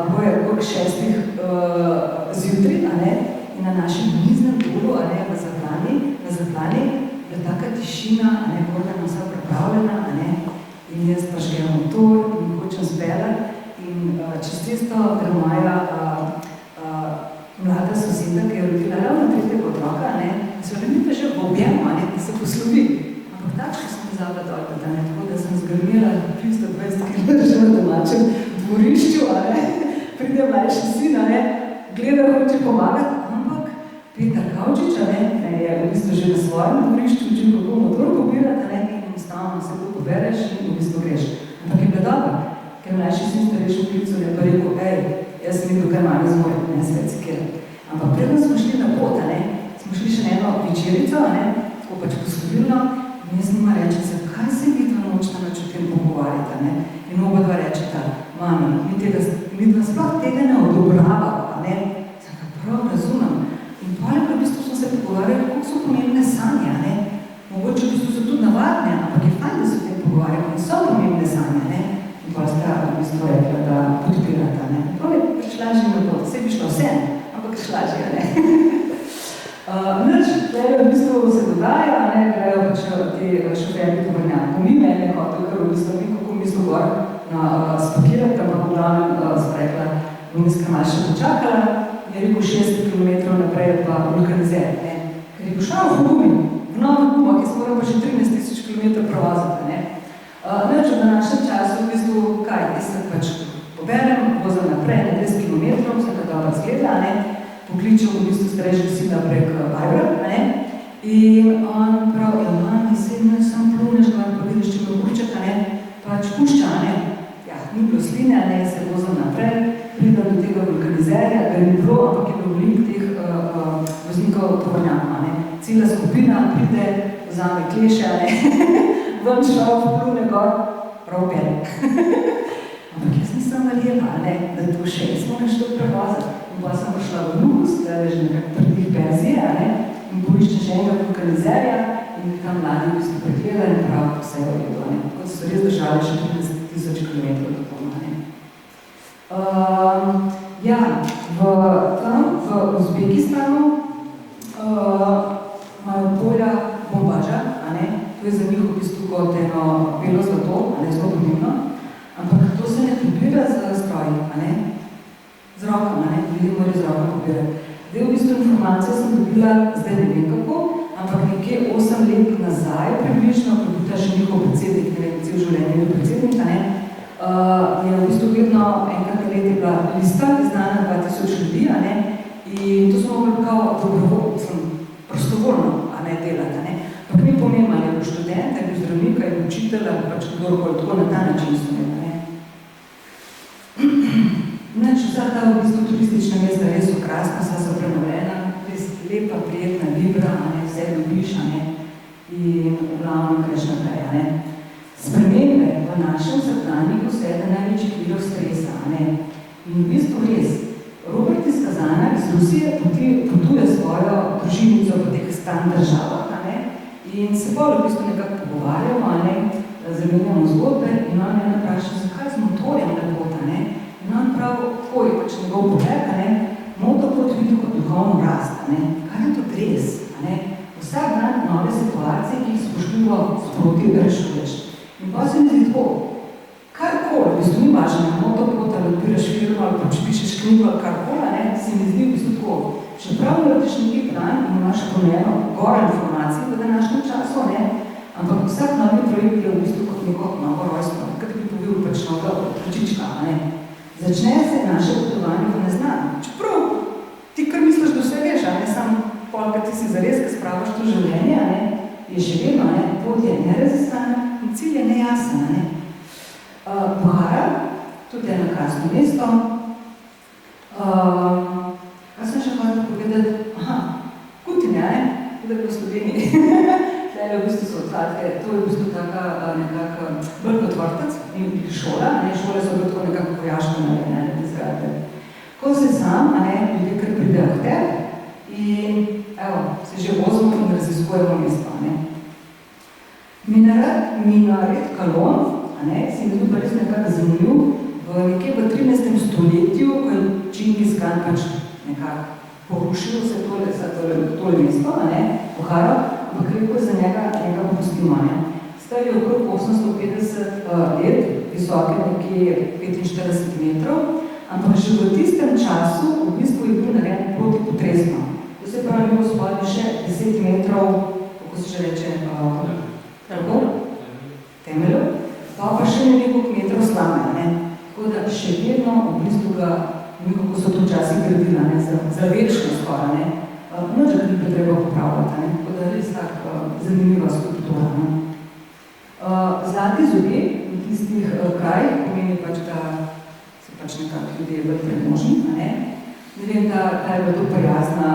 bilo je okrog 6. zjutraj, a ne, in na našem niznem dolu, a ne, na zaplani, je taka tišina, a ne, Gordana vsa pripravljena, a ne, in jaz pa žgem motor in hočem speljati in čez cesto gre moja mlada soseda, ki je rodila ravno 3. otroka, a ne, in so remite že v objemu, a ne, da se poslovi. Ampak takšno sem pozabila dolgo, da ne, tako da sem zgrmela 320 km že na domačem dvorišču, a ne, pride mlajši sin, a ne, gleda, hoče pomagati, ampak Peter Kavčič, a ne, je v bistvu že na svojem dvorišču, učil kako motor pobirati, a ne, in enostavno se to pobereš in v bistvu greš. Ampak je bila dobra, ker mlajši sin starejši klicu je pa rekel, jaz sem nekaj malo zmoril, ne, svet cikirati. Ampak predno smo šli na pot, a ne, smo šli še na eno večerico, a ne, tako pač poslovilno, in jaz njima reče, zakaj se vidva nočna več o tem pogovarjati, a ne, in oba dva rečeta, mami, mi dva sploh tega ne odobrava, a ne, sem ga prav razumem. In poleg v bistvu smo se pogovarjali, koliko so pomembne sanje, a ne, mogoče v bistvu so tudi navadne, ampak je fajn, da se o tem pogovarjali, in so pomembne sanje, a ne, in pa sta v bistvu rekla, da podpirata, ne. Prav je prišla že na pot, vse bi šlo vse, ampak šla že, a ne. Nič, tukaj v bistvu se dogaja, a ne, grejo pač te šoferji tovornjakov. Ni mene hotel, ker v bistvu ni kako mislo gor spakirati, ampak v glavnem sprekla, bom iskama še počakala, je rekel 60 km naprej pa vulkanizer, ne. Ker je pošla v gumi, v novih gumah, ki se moram pa še 13 000 km provoziti, ne. Nič, v današnjem času v bistvu, kaj, jaz se pač poberem, vozim naprej na 10 km, se ga dobro zgleda, ne, pokličem v bistvu starejšega sina prek Vibra, ne, in on prav, ja, mami, sedno sam pluneš, pa vidiš, če me kurček, a ne, pač pušča, a ne, ja, ni bilo sline, a ne, se vozim naprej, pridem do tega vulkanizerja, ga ni bilo, ampak je bil veliko teh voznikov tovornjakov, a ne, cela skupina pride, vzame kleše, a ne, ven šel, plune gor, prav pele. Ampak jaz nisem verjela, a ne, da to še nismo nešto prevoziti. In pa sem prišla v Lugos, da je že nekak trdih benzije, a ne, in poišče še enega vulkanizerja in tam mladi v bistvu pregleda in prav vse je odjelo, a ne. Kot so res držali še 30 000 km do toma, ne. Ja, v Uzbekistanu imajo polja bombaža, a ne, to je za njih v bistvu kot eno belo zlato, a ne, zelo pomembno, ampak to se ne kopira z stroji, a ne, z rokama, ne, ljudje morajo z rokama kopirati. Zdaj v bistvu informacije sem dobila, zdaj ne vem kako, ampak nekje 8 let nazaj približno, ko je ta še njihov predsednik, ne vem, cel življenje je predsednik, a ne, je v bistvu vedno enkrat na let je bila lista, izdana 2000 ljudi, a ne, in to smo mogli kao dobrovoljno, prostovoljno, a ne, delati, a ne. Pa ni pomembno, ali je bil študent, ali je bil zdravnik, ali je bil učitelj, ali pač kdorkoli, tako na ta način so imeli, ne. Vsa ta v bistvu turistična mesta res so krasna, vsa so prenovljena, res lepa, prijetna vibra, vse ljubiš, in v glavnem greš naprej, Spremembe v našem vsakdanjiku so eden največjih virov stresa, In v bistvu res, Robert iz Kazana iz Rusije potuje svojo družinico po teh stan državah, in se bolj v bistvu nekako pogovarjamo, zamenjamo zgodbe in on me napraša, zakaj z motorjem lepota, In on prav, tako je pač njegov pogled, motopot vidi kot duhovno rast, Kaj je to res, Vsak dan nove situacije, ki jih spoštljivo sproti rešuješ. In pa se mi zdi tako, karkoli, v bistvu ni važno, motopot, ali odpiraš firmo, ali pač pišeš knjigo, ali karkoli, se mi zdi v bistvu tako. Čeprav narediš neki plan in imaš pomeno gora informacij v današnjem času, ampak vsak novi projekt je v bistvu kot neko novo rojstvo, kot bi povil pač novo otročička, Začne se naše potovanje v neznano. Čeprav ti kar misliš, da vse veš, samo polka ti si zares, ki spravaš to življenje, je še vedno, pot je neraziskana in cilj je nejasen, Buhara, tudi eno krasno mesto. Kaj sem še hotel povedati? Kutinja, tudi v Sloveniji. Tlele v bistvu so odkratke, to je v bistvu taka nekako bolj kot vrtec in šola, šole so bilo tako nekako vojaško narejene, izgradbe. Ko se sam, ljudje kar pridejo k tebi in evo, se že vozimo in raziskujemo mesto, Minaret Kalon, se mi zdi pa res nekako zanimiv, nekje v 13. stoletju, ko je Džingis Khan pač nekako porušil se tole mesto, Buharo, ampak rekel za njega popustimo, Star je okrog 850 let, visoke nekje 45 metrov, ampak že v tistem času v bistvu je bil narejen protipotresno. To se pravi, bil spodaj še 10 metrov, kako se že reče, temelju, pa še nekaj metrov slame, Tako da še vedno v bistvu ga, kako so to včasih gradila, za večno skoraj, Noč ga ni treba popravljati, Tako da res tak zanimiva skulptura, Zlati zobje v tistih krajih pomeni pač, da so pač nekako ljudje bolj premožni, Ne vem, kaj je to prijazna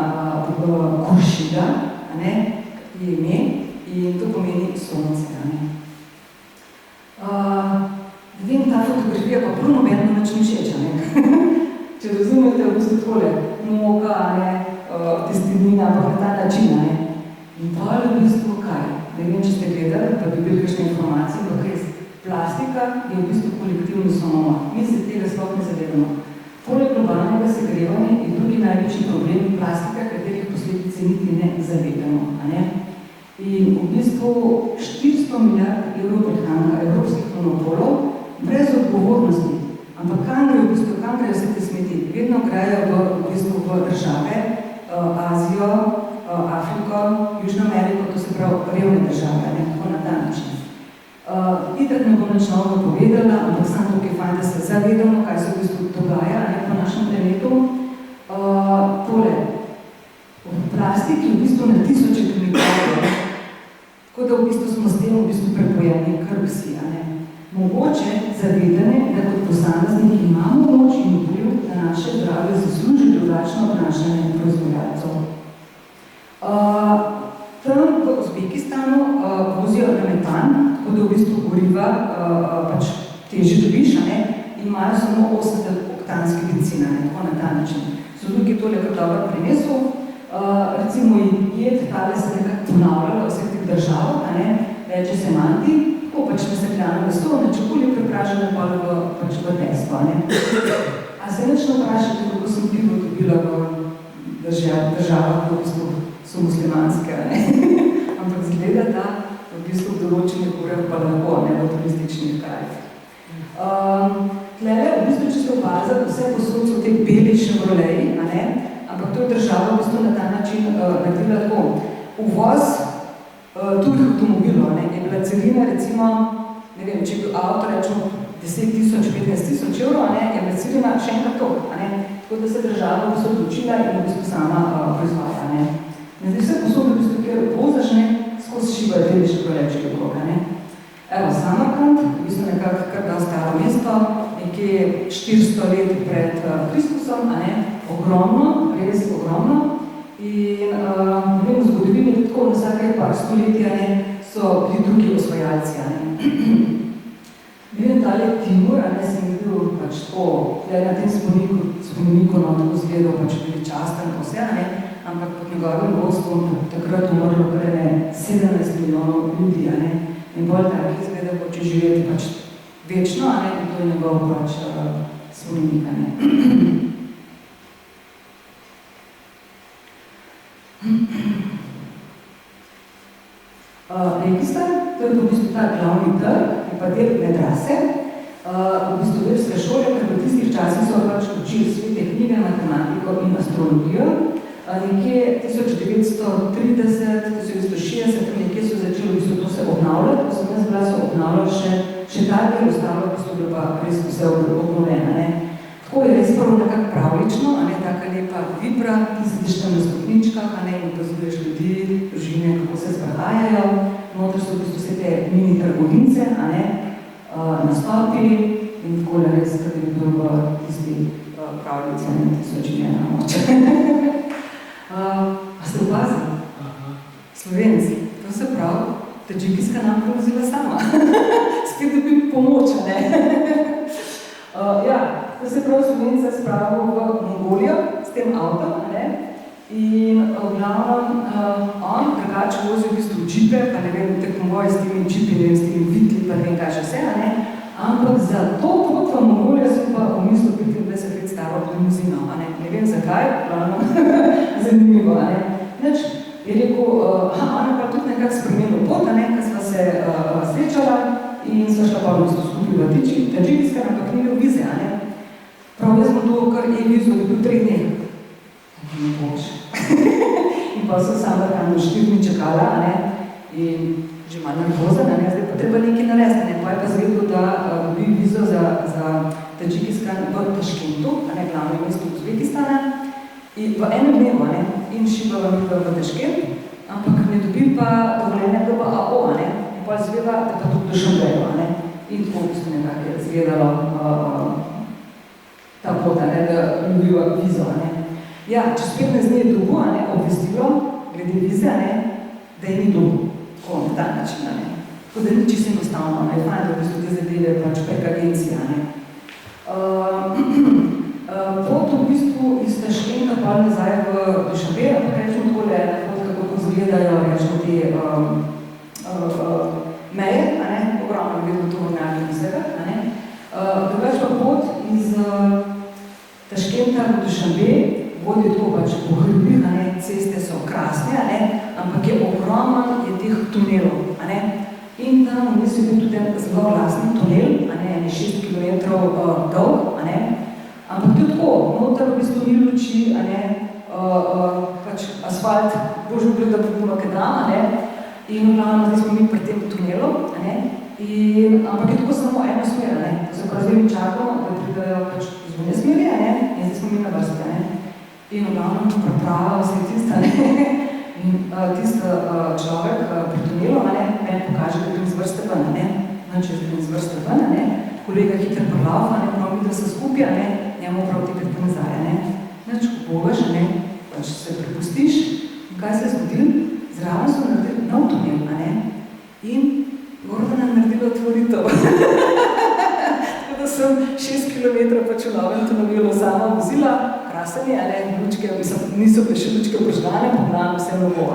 Kuršida, je ime, in to pomeni sonce, Vem, ta fotografija pa prav nobeno nič ni všeč, Če razumete v bistvu tole, moka, testenina, pa na ta način, In to je v bistvu kaj? Ne vem, če ste gledali, pa bi bili kakšne informacije, ampak res, plastika je v bistvu kolektivni somoma. Mi se tega sploh ne zavedamo. Poleg globalnega segrevanja je drugi največji problem plastika, katerih posledice niti ne zavedamo, In v bistvu 400 milijard evrov prihranka evropskih monopolov brez odgovornosti. Ampak kam grejo vse te smeti? Vedno grejo v države, Azijo, Afriko, Južno Ameriko, to se pravi revne države, tako na ta način. Itak ne bom nič novega povedala, ampak samo tukaj fajn, da se zavedamo, kaj se v bistvu dogaja po našem planetu. Tole, plastik je v bistvu na tisoče kemikalij, tako da v bistvu smo s tem v bistvu prepojeni kar vsi, Mogoče zavedanje, da kot posamezniki imamo moč in vpliv, da naše zdravje zasluži drugačno obnašanje proizvajalcev. Tam v Uzbekistanu vozijo na metan, tako da v bistvu goriva pač težje dobiš, in imajo samo 80-oktanski benzin, tako na ta način. So drugi tole kar dobro prinesel, recimo jed, tale se nekako ponavljala v vseh teh državah, reče se manti, tako pač nasekljano meso, na čepulje prepražene pa pač v testo, A se nič ne vprašate, kako sem pivo dobila v državah, v bistvu so muslimanske, ampak zgleda ta v bistvu v določenih urah pa lahko, v turističnih krajih. Tlele, v bistvu, če ste opazali, vse posod so te beli Chevroleji, ampak to je država v bistvu na ta način naredila tako. Uvoz tujih avtomobilov, je bila celina recimo, ne vem, če je bil avto, rečemo 10 000, 15 000 evrov, je bila celina še enkrat to, tako da se država v bistvu odločila in v bistvu sama proizvaja. Zdaj vse posod v bistvu, kjer vozaš, skozi šibajo te više kolečke okrog, ne. Evo, Samarkand, v bistvu nekako kar da staro mesto, nekje 400 let pred Kristusom, a ne, ogromno, res ogromno. In v zgodovini tako na vsake par stoletja so bili drugi osvajalci. Vem, tale Timur, sem bil pač tako, na tem spomeniku tako zgledal pač veličasten pa vse, ampak pod njegovim vodstvom takrat umrlo kar 17 milijonov ljudi. In bolj takih zgleda hoče živeti pač večno, in to je njegov pač spomenik. Registar, to je v bistvu ta glavni trg, je pa del Medrase, v bistvu verske šole, ker v tistih časih so pač učili svete knjige, matematiko in astrologijo. Nekje 1930, 1960, nekje so začeli v bistvu to se obnavljati, ko sem jaz bila, so obnavljali še ta del ostalo, v bistvu bilo pa res vse obnovljeno. Tako je res prvo nekako pravlično, taka lepa vibra, ti sediš tam na stopničkah, in opazuješ ljudi, družine, kako se sprehajajo. Notri so v bistvu vse te mini trgovince, nastopi in tako res, kad je bil v tisti pravljici, tisočine na moč. A ste opazili? Slovenci, to se pravi, Tadžikijska nam prevozila sama. Spet dobim pomoč, Ja, to se pravi Slovenca spravil v Mongolijo s tem avtom, in v glavnem on drugače vozi v bistvu džipe, pa ne vem, tekmovoj s temi džipi, ne vem, s temi vitli, pa ne vem, kaj še vse, ampak za to pot v Mongolijo sem pa v mislu 25 let staro limuzino, ne vem zakaj, glavno, zanimivo, Neč, je rekel, on je pa tudi nekako spremenil pot, ko sva se srečala in sva šla pa v bistvu skupaj v Tadžikistan, ampak ni imel vize, Prav, jaz smo to kar e-vizo, da je bil 3 dni. Ne boš. In pa sem sama tam 4 dni čakala, in že malo nervozna, zdaj pa treba nekaj narediti, pa je pa zvedel, da dobi vizo za Tadžikistan v Taškentu, glavnem mestu Uzbekistana, in v enem dnevu, in šibala mi v Taškent, ampak ne dobi pa dovoljenja v AO, in pa zvedela, da pa tudi do Šambrejo, in tako v bistvu nekako je zvedalo ta pot, da ljubiva vizo. Ja, čez 15 dni je dobil obvestilo glede vize, da je ni dobil. Tako na ta način. Tako da ni čisto enostavno, fajn, da v bistvu te zadeve pač prek agencija. Pot v bistvu iz Taškenta pa nazaj v Šambej, ampak rečemo takole, kako izgledajo te meje, ogromno vedno to vrnjali vsega. Drugač pa pot iz Taškenta v Dušanbe vodi tako pač po hribih, ceste so krasne, ampak je ogroman je teh tunelov. In tam v bistvu je bil tudi zelo glasen tunel, 6 km dolg, ampak tudi tako, noter v bistvu ni luči, pač asfalt, božjo gleda popolno kedam, in zdaj smo mi pri tem tunelu, ampak je tako samo eno smer, to se pravi, zdaj mi čakamo, da pridajo pač zunje smeri, in zdaj smo mi na vrste, in glavno priprava vse tista, in tista človek pri tunelu, meni pokaže, da grem z vrste ven, če grem z vrste ven, kolega hitro prelava, prav mi, da se skupja, njemu prav ti pet nazaj, Neč, ko bogaš, pač se prepustiš, in kaj se je zgodil? Zraven so naredili nov tunel, in Gordana je naredila otvoritev. Tako da sem 6 km pač v novem tunelu sama vozila, krasen je, lučke, niso pa še lučke požgane, pogledam vse novo,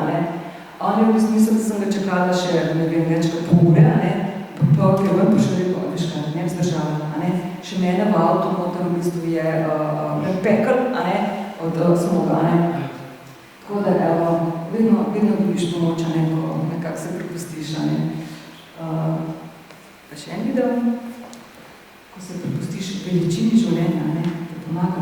On je v bistvu, mislim, da sem ga čakala še, ne vem, več kot pol ure, pa ki je ven prišel rekel, veš kaj, ne vzdržala, še mene v avtu, noter v bistvu je pekel, od smoga, Tako da, evo, vedno dobiš pomoč, ko nekako se prepustiš, Pa še en video, ko se prepustiš veličini življenja, te pomaga.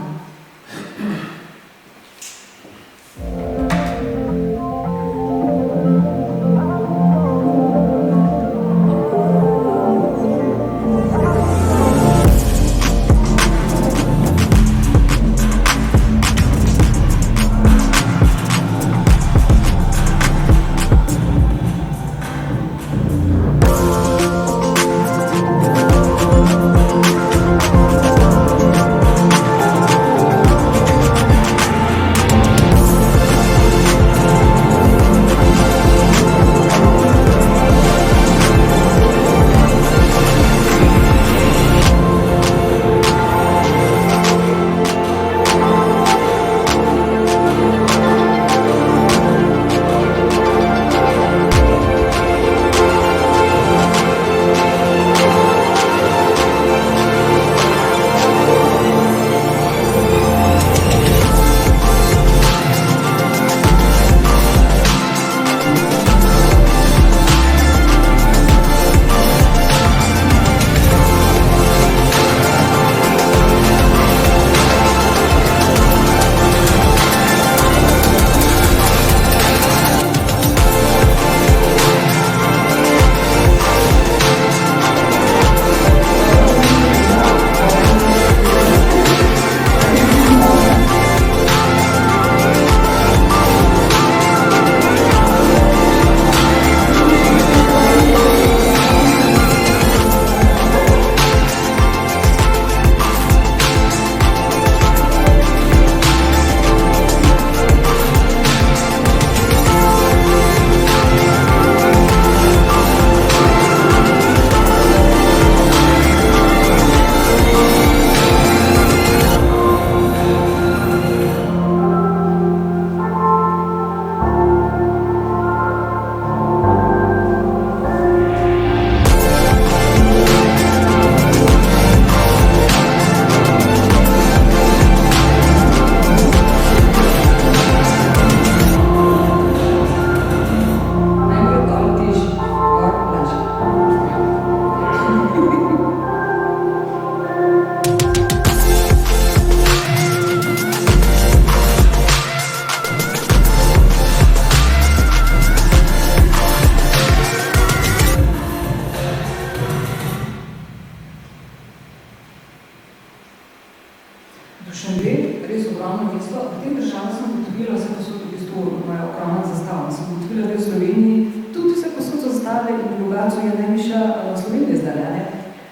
res ogromno mesto. V tej državi sem ugotovila, vse posod v bistvu imajo ogromno zastavo. Sem ugotovila, da je v Sloveniji tudi vse posod so zastave in v Logatcu je najvišja Slovenija zdaj, ne?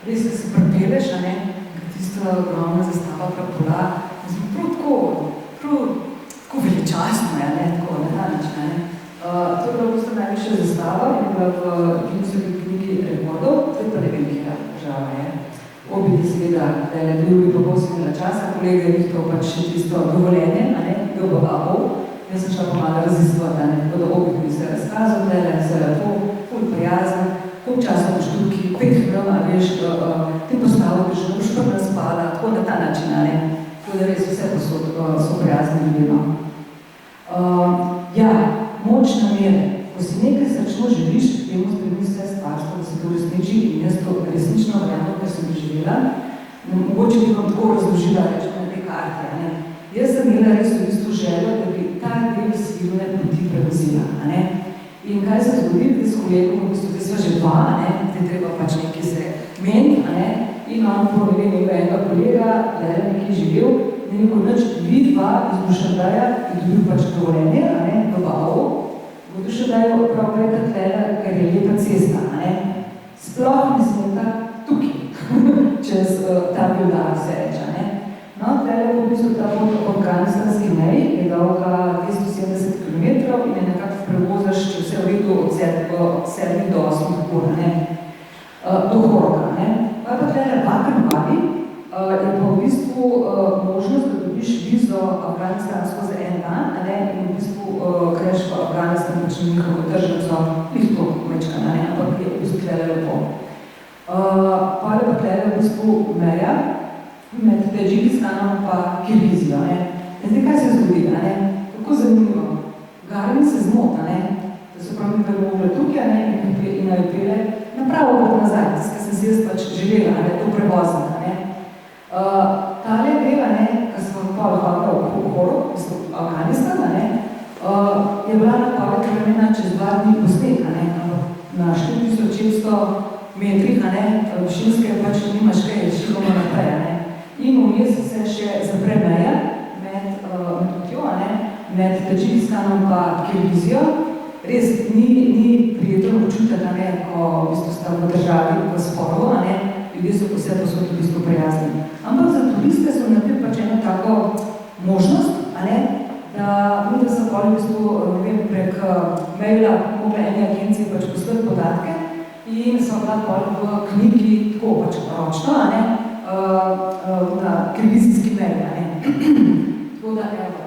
Res, da se prepeleš, ne? Tista ogromna zastava prapola, mislim, prav tako veličastno, ne? Tako, ne ta način, ne? To je bila v bistvu najvišja zastava in bila v Guinnessovi knjigi rekordov, zdaj pa ne vem, kje država je. Obiti seveda, da je bil pa posebnega časa, kolega je vihtal pač še tisto dovoljenje, a ne, GBAO. Jaz sem šla pa malo razistovati, a ne, tako da obiti mi se razkazal, da je se lepo, ful prijazen, koliko časa boš tukaj, 5 minut, a veš, ti postavil bi že, boš prv razpala, tako na ta način, a ne. Tako da res vse posod so prijazni ljudje. Ja, moč namere. Ko si nekaj srčno želiš, temu spremeni vse stvarstvo, da se to resniči in jaz to resnično verjamem, ker sem doživela. Mogoče bi vam tako razložila, rečemo na te karte, ne. Jaz sem imela res v bistvu željo, da bi ta del svilne poti prevozila, ne. In kaj se zgodi, da s kolegom, v bistvu, da sva že dva, ne, da treba pač nekaj se meni, ne, in on povedal, ima enega kolega, da je nekaj živel, ne rekel nič, vi dva iz Dušanbeja, ki dobil pač dovoljenje, ne, v BAO, bodo še dajo prav preka tleda, ker je lepa cesta, ne? Sploh ne smeta tukaj, čez ta bildar se reče, ne? No, tleda v bistvu ta pot po afganistanski meji je dolga 270 km in je nekako prevozaš, če vse v redu od 7 do 8 ur, ne? Do Horoka, ne? Pa tleda Bakan Vadi je pa v bistvu možnost, da dobiš vizo afganistansko za en dan, ne, in v bistvu greš v Afganistan, pač njihovo državco, lihto mečka, ne, ampak je v bistvu tlele lepo. Pa je pa tlele v bistvu meja med Tadžikistanom pa Kirgizijo, ne. In zdaj, kaj se zgodi, ne, kako zanimivo. Garmin se zmota, ne, da so prav mi mogli tukaj, ne, in jo pele napravo pot nazaj, tisto, kar sem si jaz pač želela, ne, to prevoznika, ne. Tale dela, ne, ko smo pa hodila v Horok, v Afganistana, ne, je bila napoved vremena čez 2 dni posnega, ne, na 4600 metrih, ne, višinske pač nimaš kaj, šikoma naprej, ne. In vmes se še zapre meja med Tokio, ne, med Tadžikistanom pa Kirgizijo. Res ni prijetno občutek, ne, ko v bistvu sta v državi v sporu, ne, ljudje so vse posod v bistvu prijazni. Ampak za turiste so naredili pač eno tako možnost, a ne, da mi, da so poli v bistvu, ne vem, prek maila mogla eni agenciji pač poslati podatke in so bila poli v knjigi tako pač ročno, a ne, na kirgizijski mail, a ne. Tako da, evo,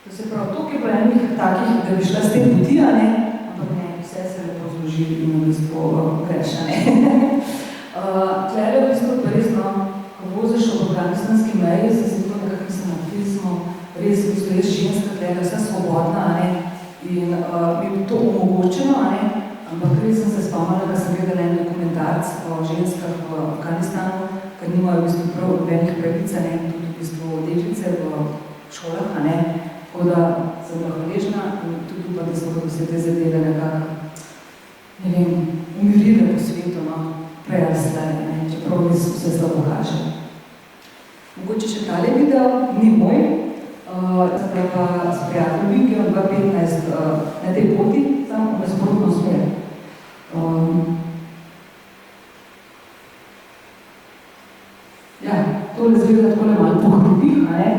to se prav, toliko je bilo enih takih, da bi šla s tem poti, a ne, ampak ne, vse se lepo zložili in v bistvu greš, a ne. Tlele v bistvu pa resno, ko voziš v afganistanski meji, se si to nekako mislim na pismo, res v bistvu jaz ženska tlele, vse svobodna, a ne, in mi je to omogočeno, a ne, ampak res sem se spomnila, da sem gledala en dokumentarc o ženskah v Afganistanu, ker nimajo v bistvu prav venih pravic, a ne, tudi v bistvu deklice v šolah, a ne, tako da sem bila hvaležna in tudi upam, da se bodo vse te zadeve nekako, ne vem, umirile po svetu, no. Prejastaj, čeprav res vse slabo kaže. Mogoče še tale video, ni moj, zdaj pa s prijatelji, ki je 2015 na tej poti, samo v nasprotno smer. Ja, tole zgleda takole malo po hrupih, a ne?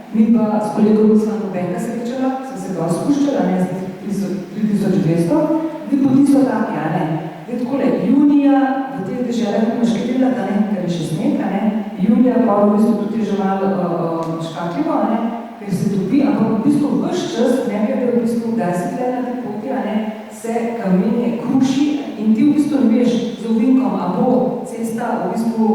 Mi pa s kolegom nisem nobenega srečala, sem se ga spuščala, ne, z 3200, vi poti so taki, a ne? Zdaj takole, junija, v teh deželah imaš kaj delati, ne, ker je še sneg, ne, junija pa v bistvu tudi je že malo škakljivo, ne, ker se topi, ampak v bistvu vrš čas, nekaj, da v bistvu, kdaj si tle na te poti, ne, se kamenje kruši in ti v bistvu ne veš z ovinkom, a bo cesta v bistvu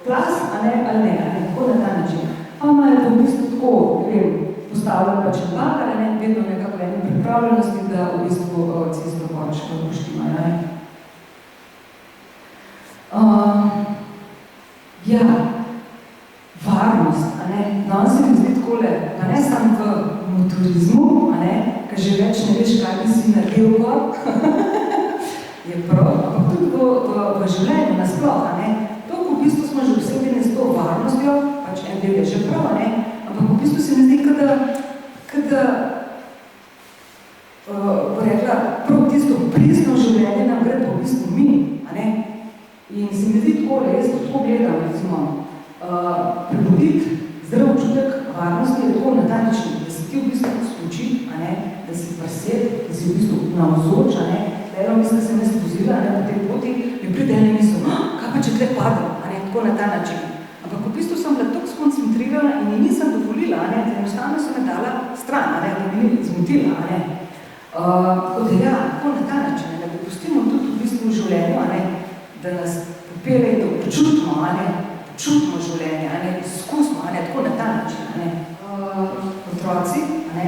plas, a ne, ali ne, tako na ta način. Pa imajo v bistvu tako, vem, postavljati pač napaka, ne, vedno nekako ene pripravljenosti, da v bistvu cesto pač poštimajo, ne. Ja, varnost, a ne, danes se mi zdi takole, pa ne samo v motorizmu, a ne, ker že več ne veš, kaj bi si naredil gor, je prav, ampak tudi v življenju nasploh, a ne, toliko v bistvu smo že vsebljeni s to varnostjo, pač en del je že prav, a ne, ampak v bistvu da bo rekla, prav tisto prizno življenje nam gre po v bistvu mi, a ne? In se mi zdi takole, jaz tako gledam, recimo, prebuditi zdrav občutek varnosti je tako na ta način, da se ti v bistvu spoči, a ne? Da si presed, da si v bistvu navzoč, a ne? Eno mislim, da sem jaz vozila, a ne, po tej poti, mi pride ena misel, kaj pa če tle padem, a ne, tako na ta način. Ampak v bistvu sem bila tako skoncentrirana in ji nisem dovolila, a ne, da enostavno sem me dala stran, a ne, da mi ni zmotila, a ne. Tako da ja, tako na ta način, da dopustimo tudi v bistvu v življenju, a ne, da nas popelje, da počutimo, a ne, počutimo življenje, a ne, izkusimo, a ne, tako na ta način, a ne. Otroci, a ne,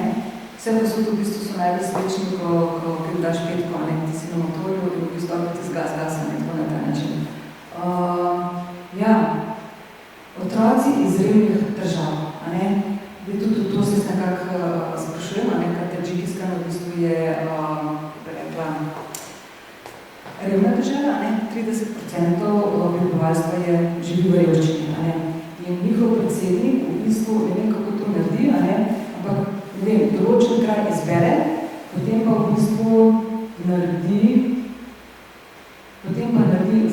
vse pa so to v bistvu so najbolj srečni, ko daš petko, a ne, ti si na motorju in v bistvu ti zgas, a ne, tako na ta način. Ja, otroci iz revnih držav, a ne, tudi to se nekako sprašujem, a ne, kaj Tadžikistan v bistvu je, rekla, revna država, a ne, 30% prebivalstva je živi v revščini, a ne, in njihov predsednik v bistvu ne vem, kako to naredi, a ne, ampak, ne vem, določen kraj izbere, potem pa v bistvu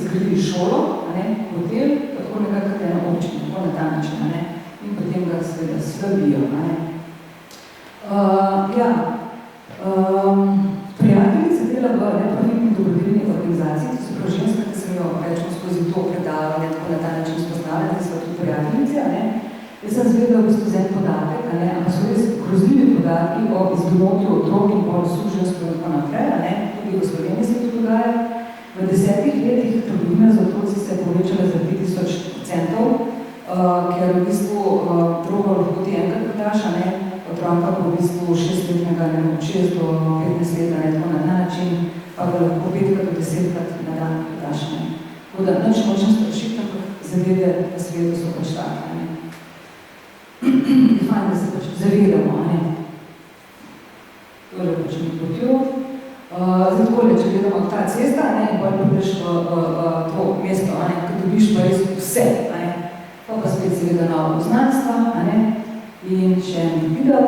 zgradi šolo, a ne, hotel, pa tako nekako ena občina, tako na ta način, a ne, in potem ga seveda slavijo, a ne. Ja, prijateljica dela v neprofitni dobrodelni organizaciji, to se prav ženska, ki sem jo rečemo skozi to predavanje, tako na ta način spoznala, da so tudi prijateljice, a ne. Jaz sem zvedela v bistvu z en podatek, a ne, ampak so res grozljivi podatki o izginotju otrok in polosuženstvu in tako naprej, a ne, tudi v Sloveniji se to dogaja. V 10 letih trgovina z otroci se je povečala za 5000%, ker v bistvu drogo lahko ti enkrat prodaš, a ne, otroka pa v bistvu 6-letnega, ne, od 6 do 15 let, ne, tako na ta način, pa ga lahko 5 do 10krat na dan prodaš, ne. Tako da nič močem strašiti, ampak zavede v svetu so pač take, ne. Fajn, da se pač zavedamo, a ne. Tole pač mi potjo. Zdaj takole, če gledamo ta cesta, a ne, in pa prideš v to mesto, a ne, ko dobiš pa res vse, a ne. Pa spet seveda novo poznanstva, a ne, in še en video.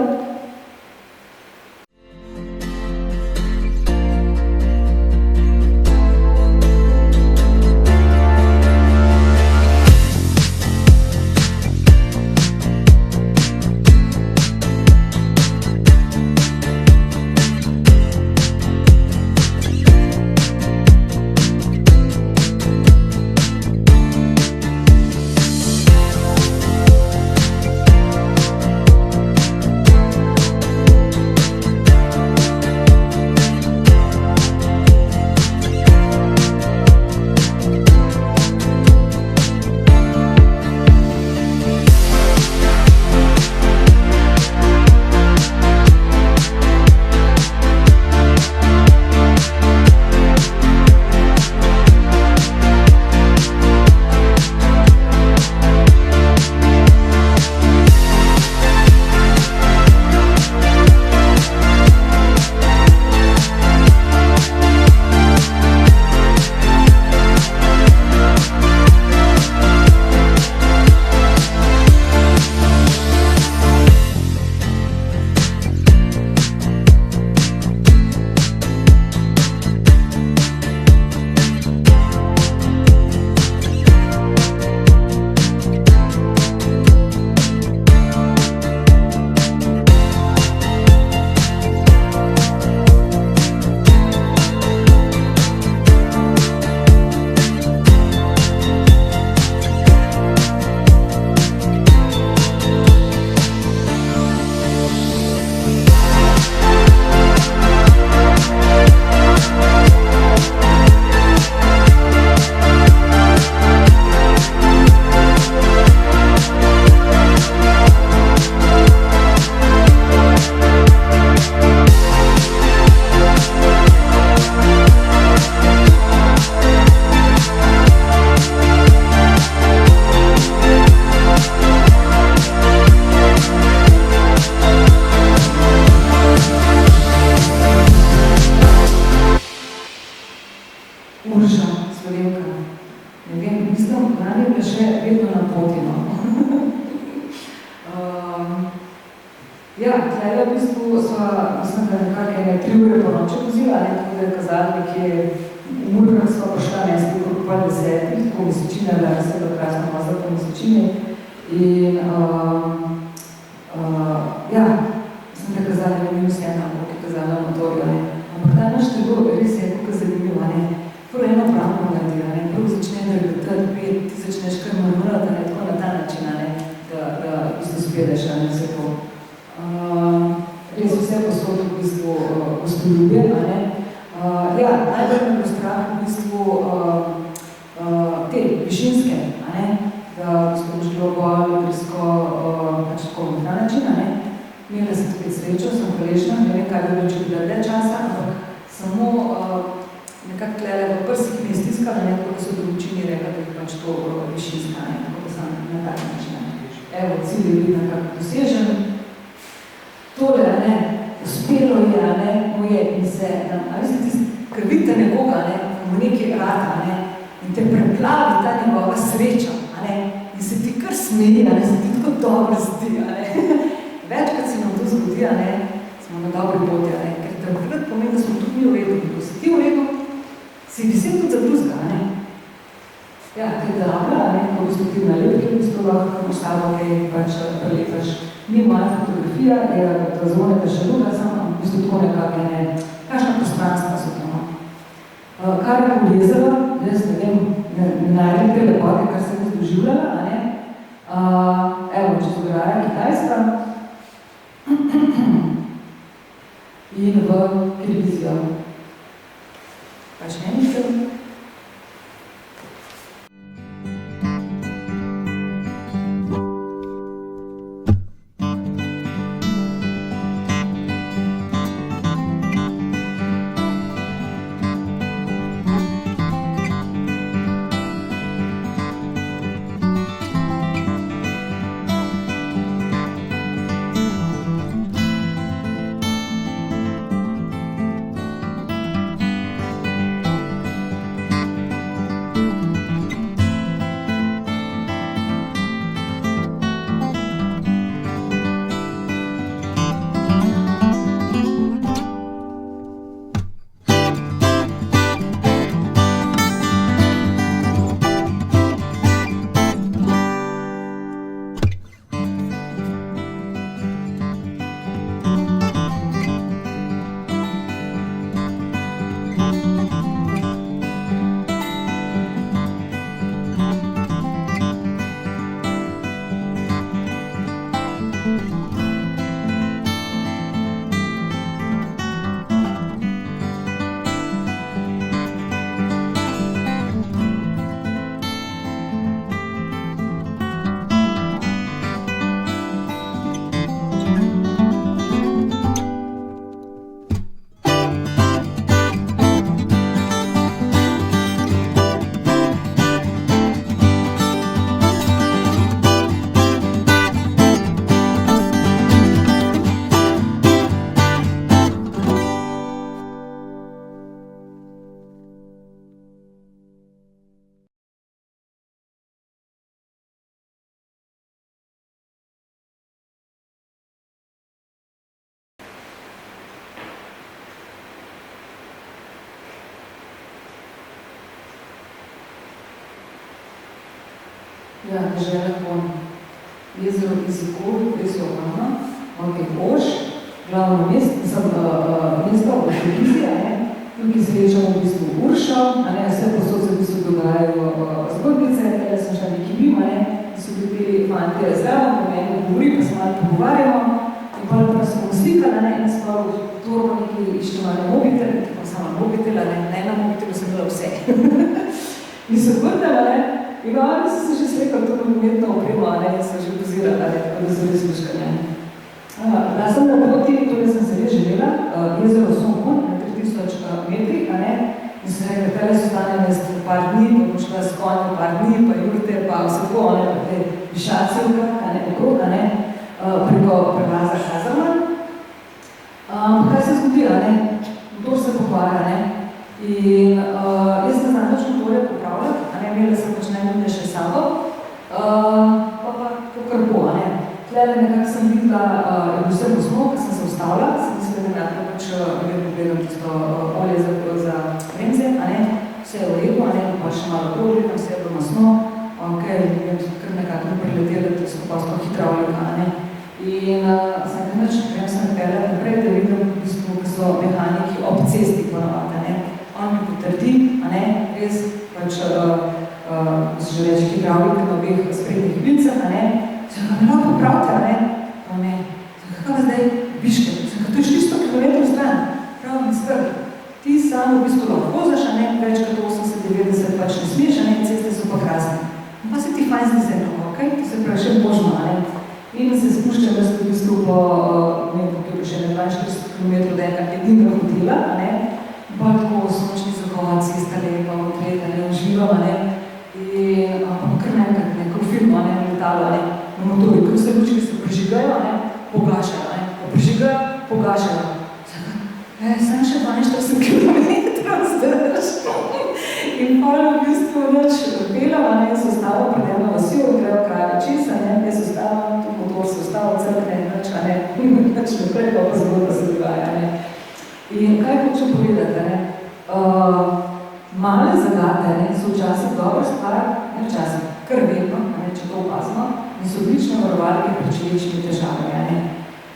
Ja, tlele v bistvu sva, mislim, da nekako ene 3 ure po noči vozila, ne, tako da je kazali nekje v Murgrah sva prišla mesti okrog pol 10, tako mesečina je bila, se da krasno mazla po mesečini. In ja, mislim, da je kazali, da minus 1, ampak je kazala motorja, ne. Ampak ta naš tego res je kako zanimivo, ne. Prvo eno pravno naredila, ne. Prvo začne drgotati, pet, ti začneš kar mrmrati, ne, tako na ta način, ne, da v bistvu spedeš, ne, vse to. Res vse posod v bistvu gostoljubje, ne. Ja, najbolj me bo strah v bistvu te višinske, ne, da v bistvu boš bilo bolj blisko pač tako na ta način, ne. Imela sem tukaj srečo, sem hvaležna, ne vem, kaj bi bilo, če bi bila dlje časa, ampak samo nekako tlele v prsih mi je stiskala, ne, tako da so določini rekla, da je pač to višinska, ne, tako da sem na tak način, ne. Evo, cilj je bil nekako dosežen. Tole, ne, uspelo je, ne, mu je in se, a veste, tisti, ker vidite nekoga, ne, mu nekaj rata, ne, in te preplavi ta njegova sreča, a ne, in se ti kar smeji, a ne, se ti tako dobro zdi, a ne. Večkrat se nam to zgodi, a ne, smo na dobri poti, a ne, ker takrat pomeni, da smo tudi mi v redu, ko si ti v redu, si visel tudi za drugega, a ne. Ja, kaj da dobra, a ne, ko bi ti na lepke, v bistvu lahko imaš sabo, kaj pač prelepaš. Ni moja fotografija, je razvojnega še druga, samo v bistvu tako nekako, ne, kakšna prostranstva so to, no. Kar je polezala, jaz ne vem, ne najdem te lepote, kar se je doživljala, a ne. Evo, če pograja Kitajska in v Kirgizijo. Pač ne mislim. Ja, dežela Kon. Jezero Izikul, res je ogromno, ok, Oš, glavno mesto v Kirgiziji, ne, tukaj srečamo v bistvu Uršo, a ne, vse posod se v bistvu dogajajo zgodbice, tele sem šla neki bim, a ne, so bili fantje zraven, po meni govori, pa se malo pogovarjamo, in pa smo slikali, ne, in smo v torbo nekaj išli malo mobitel, tako samo mobitel, ne, na mobitelu sem bila vse. In se vrtala, ne, in oni so se že srekali to monumentno opremo, ne, in so že pozirali, ne, tako da so res sluškali. Da sem na poti, torej sem se res želela, jezero Sonkun, na 3000 metrih, a ne, in sem rekla, tele so stane par dni, pa bom šla s konjem par dni, pa jurte, pa vse tako, ne, pa te višacije a ne, okrog, a ne, preko prevaza Kazarman. Kaj se zgodi, a ne, motor se pokvarja, ne, in jaz ne znam več motorja popravljati, a ne, imela sem pač najmljše sabo, pa to kar bo, a ne. To Tlele nekako sem videla, je bil vse posmol, ko sem se ustavila, sem mislila, da najprej pač gledam tisto olje za renze, a ne, vse je v redu, a ne, pa še malo pogledam, vse je bilo masno, ok, vem, kar nekako mi priletela tisto posto hidravlika, a ne. In sem neč, grem sem napela naprej, da vidim v bistvu, ko so mehaniki ob cesti ponovati, a ne. On mi potrdi, a ne, res, pač že reči hidravlika na obeh sprednjih vilcah, a ne. Sem ga lahko popravite, a ne? Pa ne. Sem ga, kakva zdaj Biškek? Sem ga, to je 400 km stran. Prav mi skrbi. Ti sam v bistvu lahko vozaš, a ne? Več kot 80-90 pač ne smeš, a ne? Ceste so pa krasne. Pa se ti fajn zdi zemljo, ok? To se pravi še možno, a ne? In se spuščam, da sem v bistvu po, ne vem, kako je še ne 42 km da enega edinega hotela, a ne? Pa tako sončni zahod, cesta lepa, odred, a ne? Uživam, a ne? In pa kar nekaj, neko filmu, a ne? Letalo, a ne? Na motorju, ko vse lučke se prižigajo, ne, pogašajo, ne, pa prižigajo, pogašajo. Sem še 42 km zdrž. In potem v bistvu noč pelam, ne, se ostalo pred eno vasjo, grejo kraj česa, ne, jaz ostavam, tu motor se ostalo, crkne, noč, a ne, noč naprej, pa zgodba se dogaja, ne. In kaj hočem povedati, ne, male zagate, ne, so včasih dobra stvar, ne včasih, kar vedno, ne, če to opazimo, in so odlično varovalke pred čeličnimi težavami, a ne.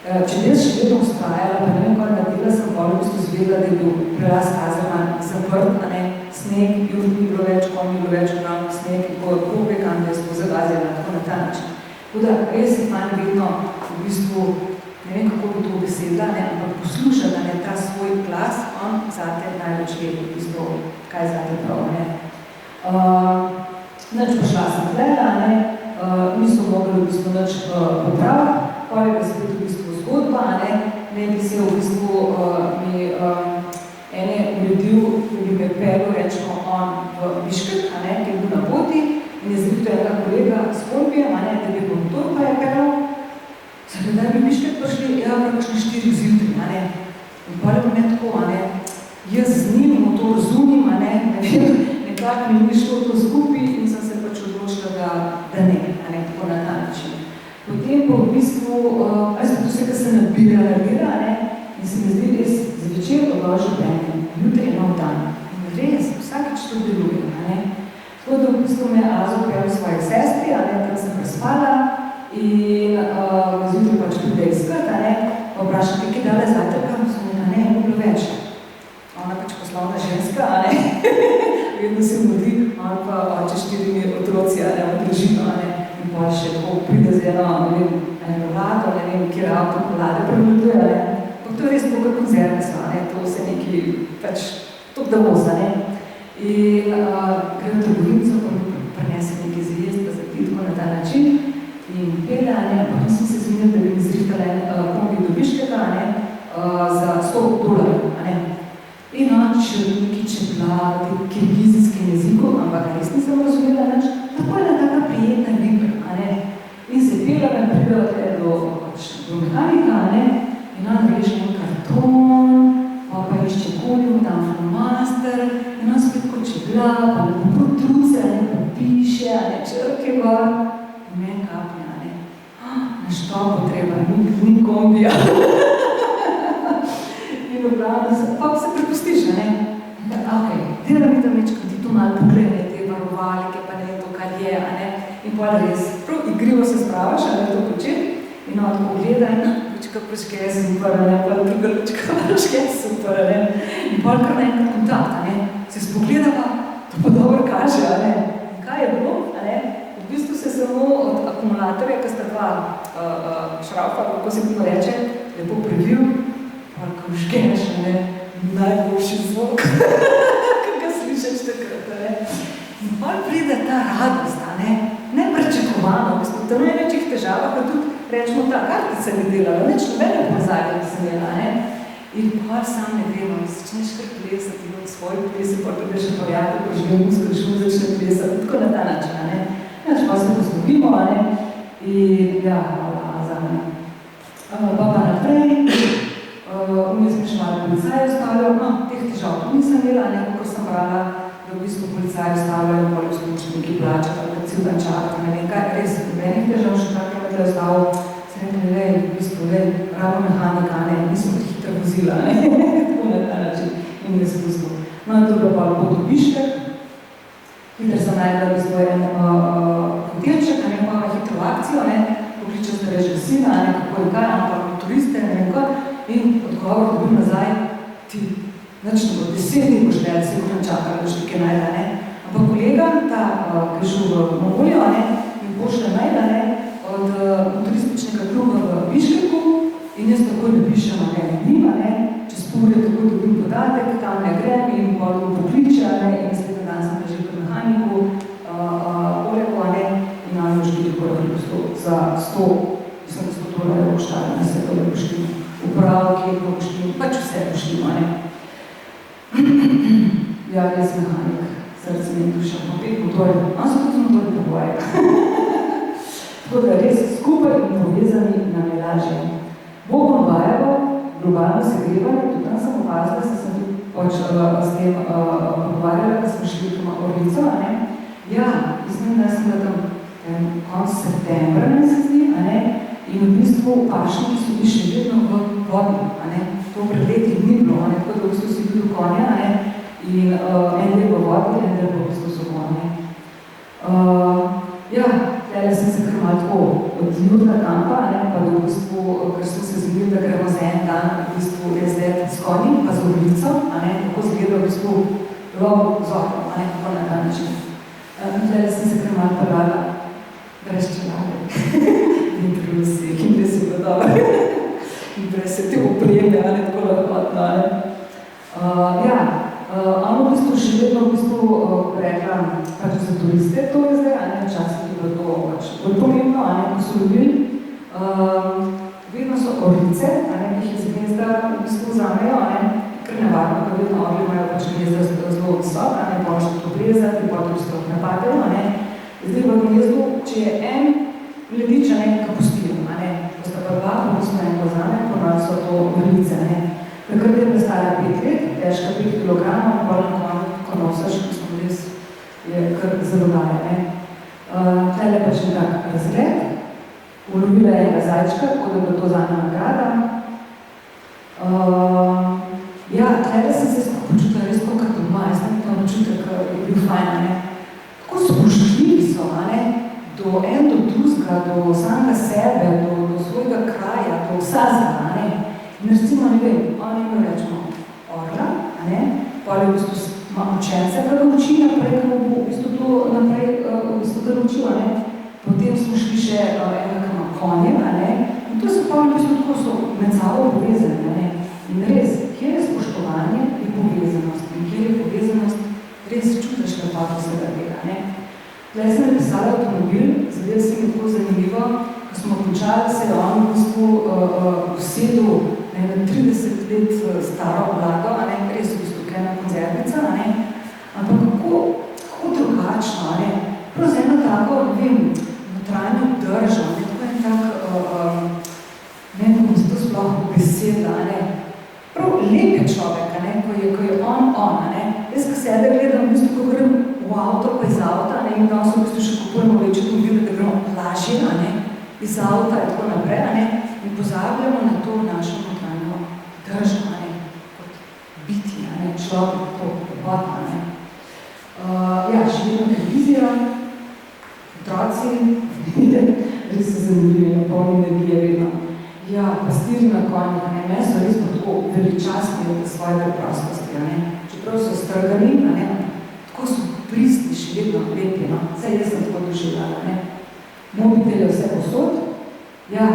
Če jaz še vedno ustrajala, pa ne vem, kaj naredila, sem pa v bistvu zvedela, da je bil prelaz Kazerman zaprt, a ne, sneg, jurt ni bilo več, konj ni bilo več, ogromno sneg, in ko je pobekan, da je smo zagazila, tako na ta način. Tako da res je fajn vedno v bistvu, ne vem, kako bi to besedila, ne, ampak poslušati, da ne ta svoj glas, on zate največ ve, v bistvu, kaj zate prav, ne. Nič pošla sem tlela, ne, niso mogli v bistvu nič popraviti, pa je pa spet v bistvu zgodba, ne bi se v bistvu mi ene uredil, da bi me pelil, rečemo, on v Biškek, ki je bil na poti in je zrihtel enega kolega s Kolbijem, da bi motor pa je pelil. Zdaj, da bi Biškek prišli, ja, kakšne 4 zjutraj, in pa je pa ne tako, jaz z njim motor zunim, ne vem, nekako mi ni šlo to skupaj in sem se pač odločila, da ne, tako na ta način. Potem pa v bistvu, to vse, kar se nabira, in se mi zdi res zvečer odložil penjem, jutri je nov dan. In res, vsakeč to deluje, Tako da v bistvu me Azo prijel svoje sestri, tam sem prespala in me zjutraj pač pride iskat, pa vprašam, kaj dale zajtrka, ne, je bilo več. Ona pač poslovna ženska, vedno se mudi, on pa oče 4 otroci, v družino, in pa še tako pride z eno, ne vem, vlado, ne vem, kjer avto vlade prevladuje, pa to je res tako konzervne so, to vse neki, pač, tok da voza, In gre v trgovinico, pa mi prinese nekaj zjezd, pa zapit, tako na ta način, in pele, potem sem se zmenil, da bi mi zrihtala kombi do Biškeka, za $100, In on črniki čebla v kirgizijskem jeziku, ampak res nisem razumela nič, tako je na taka prijetna libra, In se pela, da pride do mehanika, in on reže en karton, pa išče koliko, tam flomaster, in on spet kot čebla, pa lepo potruce, pa piše, črke gor, in meni kapne, na što potreba, ni kombija. In v glavno pa se prepustiš, Ok, dela mi da več, ko ti to malo poglede, te varovalke, pa ne to, kar je, In pa res, prav igrivo se spravaš, to početi, in on tako gleda, lučka praške je super, pa druga lučka praške je super, In pa kar naenkrat kontakt, se spogleda pa, to pa dobro kaže, In kaj je bilo, V bistvu se samo od akumulatorja, ki sta dva šraufa, kako se to reče, lepo previl, pa ko žgeš, najboljši zvok, ko ga slišeš takrat, In pa pride ta radost, neprečakovano, v bistvu, tam je večjih težavah, pa tudi, rečemo, ta kartica ni delala, nič nobene povezave nisem imela, In pa sam ne vemo, začneš kar plesati, in od svojih plesi, pa tudi še pojavljati, ko živi muskul, šum začne plesati, tako na ta način, Pa se poslovimo, in ja, hvala za me. Pa naprej, vmes mi še malo policaje ustavljajo, teh težav tu nisem imela, kako sem brala, da v bistvu policaje ustavljajo, bolj vzlučniki plačati, ali cel dan čakati, ne vem kaj, res, menih težav še kakaj me tle ustavil, se rekli, v bistvu, rabo mehanika, nismo ti hitro vozila, tako na ta način in me spustil. No, in to je bilo pa Podobiškek, hitro sem najdela v bistvu en hotelček, pa hitro akcijo, pokličal starejšega sina, kako je kaj, ampak turiste, ne vem kaj, in odgovor dobil nazaj, ti, nič ne bo, 10 dni boš delal, se boš čakala, da boš nekaj najdela, ampak kolega, ta, ki je šel v Mongolijo, mi pošle maila, od turističnega kluba v Biškeku in jaz takoj napišem, njima, čez pol ure takoj dobim podatek, tam ne grem in potem pokliče, in naslednji dan sem že pri mehaniku, Olego, in nam je že tako za 100, mislim, da 100 dolarjev poštali, na vse to je poštimo, upravki je poštimo, pač vse poštimo, Ja, res mehanik, srce mi je duša, pa 5 motorjev, on se tudi motorjev pogovarja. Tako da res skupaj in povezani nam je lažje. Bogon Bajevo, globalno segrevanje, tudi tam sem opazila, sem tudi s tem pogovarjala, da smo šli v Orlico, Ja, mislim, da sem bila tam konc septembra, se zdi, in v bistvu pašniki so bili še vedno v vodi, To pred leti ni bilo, tako da v bistvu si bil konja, in en del v vodi, en del v bistvu so konje. Ja, tele sem se kar malo tako od jutra kampa, pa da v bistvu, ker sem se zgodil, da gremo za en dan v bistvu res delati s konji, pa z Orlico, tako zgleda v bistvu lov z oknom, kako na ta način. Tele sem se kar malo prvala, brez čelade, in trusi, in brez je bilo dobro, in brez se te opreme, tako lahkotno, Ja, ono v bistvu še vedno v bistvu rekla, pač za turiste to je zdaj, včasih je bilo to pač bolj pomembno, ko so ljubili. Vedno so Orlice, ki jih je zvezda v bistvu vzamejo, ker nevarno, ker vedno orli imajo pač gnezda zelo visok, pošto to prezati, potem sploh napadejo, Zdaj v gnezdu, če je en mladič, ka pustijo, ko sta pa dva, ko smo en pozame, ponovno so to Orlice, Takrat je bila stara 5 let, težka 5 kg, pa ko nosaš, ko smo res, je kar zelo daje. Tele pač je tak razgled, ulovila je enega zajčka, tako da je bilo to zadnja nagrada. Ja, tele sem se skupaj počutila res kot doma, jaz sem tam počutek, je bil fajn, Tako spoštljivi so, do en do drugega, do samega sebe, do svojega kraja, do vsazga, In recimo, ne vem, oni imel rečemo orla, potem v bistvu ima učence, ki ga uči naprej, ko bo v bistvu to naprej v bistvu ga naučil, Potem smo šli še enega, ki ima konje, In to se pa v bistvu tako so med sabo povezani, In res, kjer je spoštovanje, je povezanost. In kjer je povezanost, res čutiš lepoto vsega tega, Tlej sem napisala avtomobil, zadel se mi tako zanimivo, ko smo končali, se je on v bistvu usedel na 30 let staro vlado, res v bistvu kena konzervica, ampak kako drugačno, prav z eno tako, ne vem, notranjo držo, tako en tak, ne vem, kako se to sploh beseda, prav lep je človek, ko je on, Jaz, ko sebe gledam, v bistvu, ko grem v avto, pa iz avta, in da so v bistvu še kupujemo večje avtomobile, da gremo lažje, iz avta in tako naprej, in pozabljamo na to našo notranjo držo, kot biti, človek, to lepota, Ja, še vedno televizija, otroci, res so zanimivi, polni energije vedno. Ja, pastiri na konjih, meni so res tako veličastni od svoje preprostosti, čeprav so strgani, tako so pristni, še vedno lepi, Vse jaz sem tako doživljala, Mobitel je vse posod. Ja,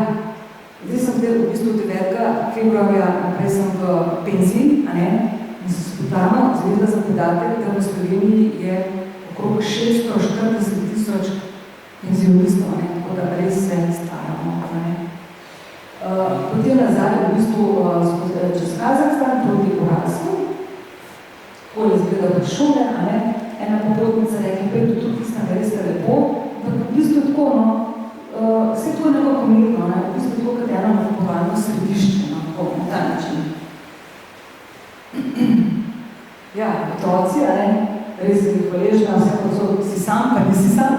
zdaj sem v bistvu 9. februarja, naprej sem v penziji, in sem spontano zvedela za podatek, da v Sloveniji je okrog 640 000 penzionistov, tako da res se staramo, Potem nazaj v bistvu čez Kazahstan proti Uralsku, takole izgleda v šole, ena popotnica rekla, pej tu tistam, res je lepo, ampak v bistvu tako, vse to je nekako umetno, v bistvu tako kot eno nakupovalno središče, na ta način. Ja, otroci, res sem jih hvaležna, vse kot so, si sam, pa nisi sam,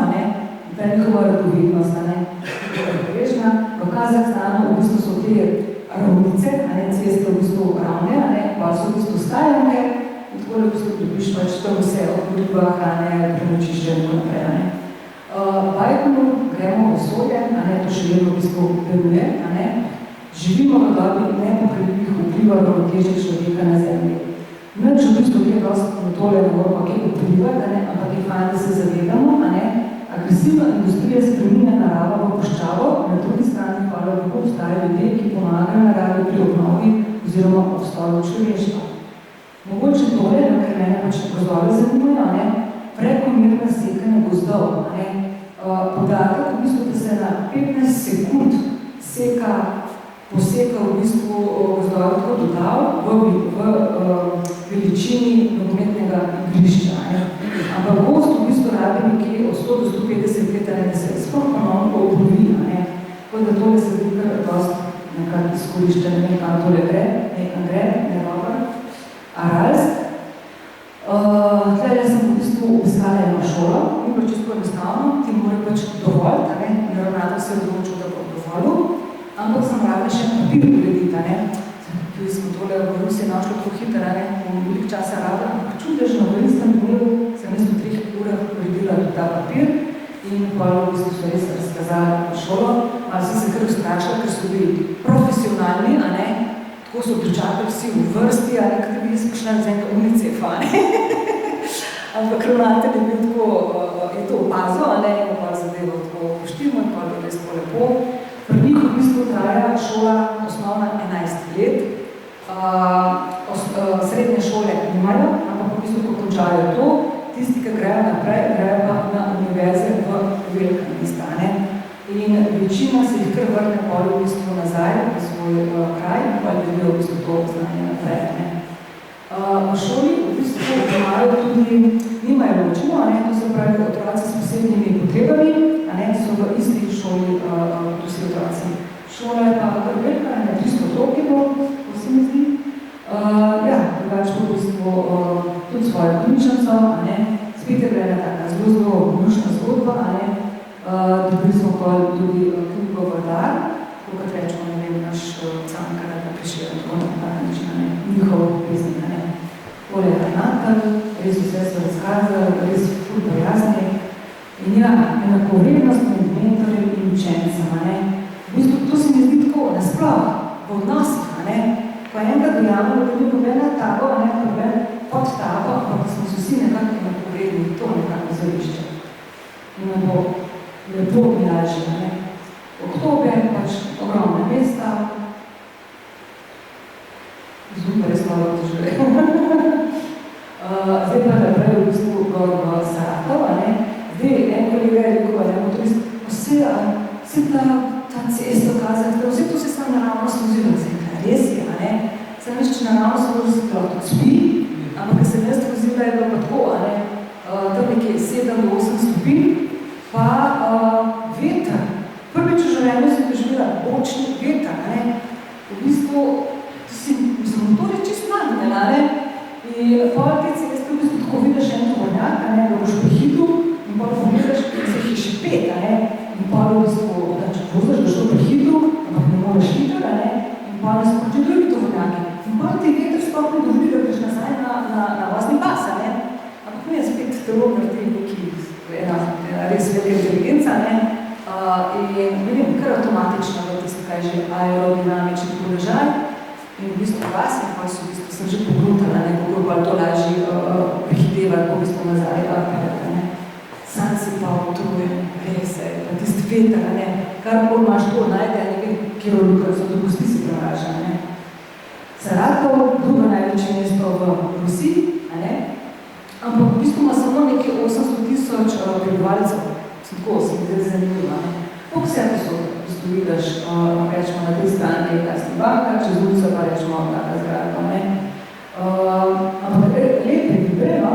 da je njihova radovednost, hvaležna. V Kazahstanu ceste v bistvu ravne, a ne, pa so v bistvu stajanke, in tako v bistvu dobiš pač tam vse od goriva, hrane, prenočišče in tako naprej, a ne. Bajkonu gremo v vesolje, a ne, to še vedno v bistvu deluje, a ne, živimo v dobi nepokredljivih vpliva ravnotežja človeka na zemlji. Nič v bistvu je dosti na tole ne moramo kaj vplivati, a ne, ampak je fajn, da se zavedamo, a ne, agresivna industrija spreminja naravo v puščavo, na drugi strani pa lahko obstajajo ljudje, ki pomagajo naravi pri obnovi oziroma obstoju človeštva. Mogoče tole, ker mene pač gozdove zanimajo, ne, prekomerno sekanje gozdov, ne, podatek v bistvu, da se na 15 sekund poseka v bistvu gozdove tako dodal v veličini nogometnega igrišča, ne. Ampak gozd v bistvu rabi nekje od 100 do 150 let, da se sploh ponovno obnovi, ne. Tako da tole se vidi kar dosti nekako izkorišča, ne vem, kam tole gre, nekam gre, ne dobro. Aralsk. Tlele sem v bistvu obiskala eno šolo, ni pa čisto enostavno, ti mora pač dovolj, ne, in ravnatelj se je odločil, da bo dovolil, ampak sem rabila še papir urediti, ne. Tudi smo tole v Rusiji našli tako hitro, ne, bomo veliko časa rabila, ampak čudežno v istem dnevu sem jaz v 3 urah uredila ta papir in pa v bistvu so res razkazali šolo, ali sem se kar ustrašila, ker so bili profesionalni, a ne, tako so pričakali vsi v vrsti, a ne, kaj bi jaz prišla z enega UNICEF-a, ne. Ampak ravnatelj je bil tako, je to opazil, a ne, in pa zadevo tako poštimo in pa je res tako lepo. Pri njih v bistvu traja šola osnovna 11 let, srednje šole nimajo, ampak v bistvu, ko končajo to, tisti, ki grejo naprej, grejo pa na univerze v velika mesta, ne. In večina se jih kar vrne pol v bistvu nazaj v svoj kraj, pa dobijo v bistvu to znanje naprej, ne. V šoli v bistvu imajo tudi, nimajo ločeno, a ne, to se pravi otroci s posebnimi potrebami, a ne, so v isti šoli tudi vsi otroci. Šola je pa kar velika, ne, 300 otrok je bilo, to se mi zdi. Ja, drugače v bistvu tudi svojo knjižnico, a ne, spet je bila ena taka zelo lušna zgodba, a ne, dobili smo pa tudi knjigo Vrdar, kot rečemo, ne vem, naš Cankar, da prišel tako na tak način, ne, njihov pesnik, ne. Tole je ravnatelj, res vse so razkazali, res ful prijazni. In ja, enakovrednost med mentorjem in učencem, a ne. V bistvu to se mi zdi tako, nasploh, v odnosih, a ne. Ko enkrat dojamemo, da ni nobena tabo, a ne, noben pod tabo, ampak smo se vsi nekako enakovredni, to nekako zališče. In nam bo lepo mi lažje, a ne. Oktober, pač ogromna mesta. Zumba res malo otežuje. Zdaj pa naprej v bistvu gor v Saratov, a ne. Zdaj en kolega je rekel, a ne, motorist, vse ta cesto kazati, vse to se sam naravno sluzilo, res je, a ne. Sem veš, če naravno sluzilo, se to lahko spi, ampak ker sem jaz sluzila, je bilo pa tako, a ne, tam nekje 7 do 8 stopinj, pa veter. Prvič v življenju sem doživela bočni veter, ne. V bistvu, motor je čisto nagnjen, a ne. In pol te ceste v bistvu tako vidiš en tovornjak, a ne, da boš prehitil in pol pogledaš, se jih je še 5, a ne. In pol v bistvu, da če poznaš, da što prehitil, ampak ne moreš hitro, a ne. In pol ne spoči drugi tovornjaki. In pol ti veter sploh ne dovoli, da greš nazaj na vozni pas, a ne. Ampak mi je spet telo vrti neki ena res velika inteligenca, ne. In ne vem, kar avtomatično v tisto, kaj že aerodinamični položaj. In v bistvu vas in pa sem že pogruntala, ne, kako pa to lažje prihitevati, ko v bistvu nazaj peljati, ne. Sam si pa utrujen, res je, pa tisti veter, ne, kar bolj imaš to najde, ne vem, kjer luka, zato gosti si preraža, ne. Saratov, drugo največje mesto v Rusiji, a ne, ampak v bistvu ima samo nekaj 800,000 prebivalcev, tako se mi zdaj zanimivo, ne. Koliko se to so, v bistvu vidiš, rečemo na tej strani je Kasni banka, čez ulico pa rečemo taka zgradba, ne. Ampak lep je vibreno,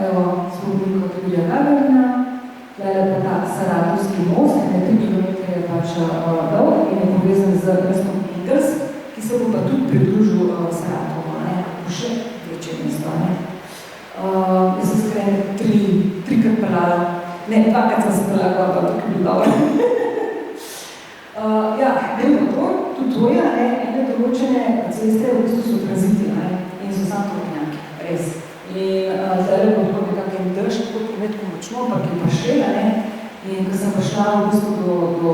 evo, spomenik od Julija Gagarina, tlele pa ta Saratovski most, ne 3 km je pač dolg in je povezan z mestom Ingers, ki se bo pa tudi pridružil Saratovu, ne, bo še večje mesto, ne. Jaz sem skrene 3krat pelala, ne, 2krat sem se pelala, pa tukaj bi dobro. Ja, moj motor, tudi to je, ene določene ceste v bistvu so tranziti, in so samo tovornjaki, res. In zdaj bo tako nekakšen drž, tako močno, ampak je pa šel, in ko sem prišla v bistvu do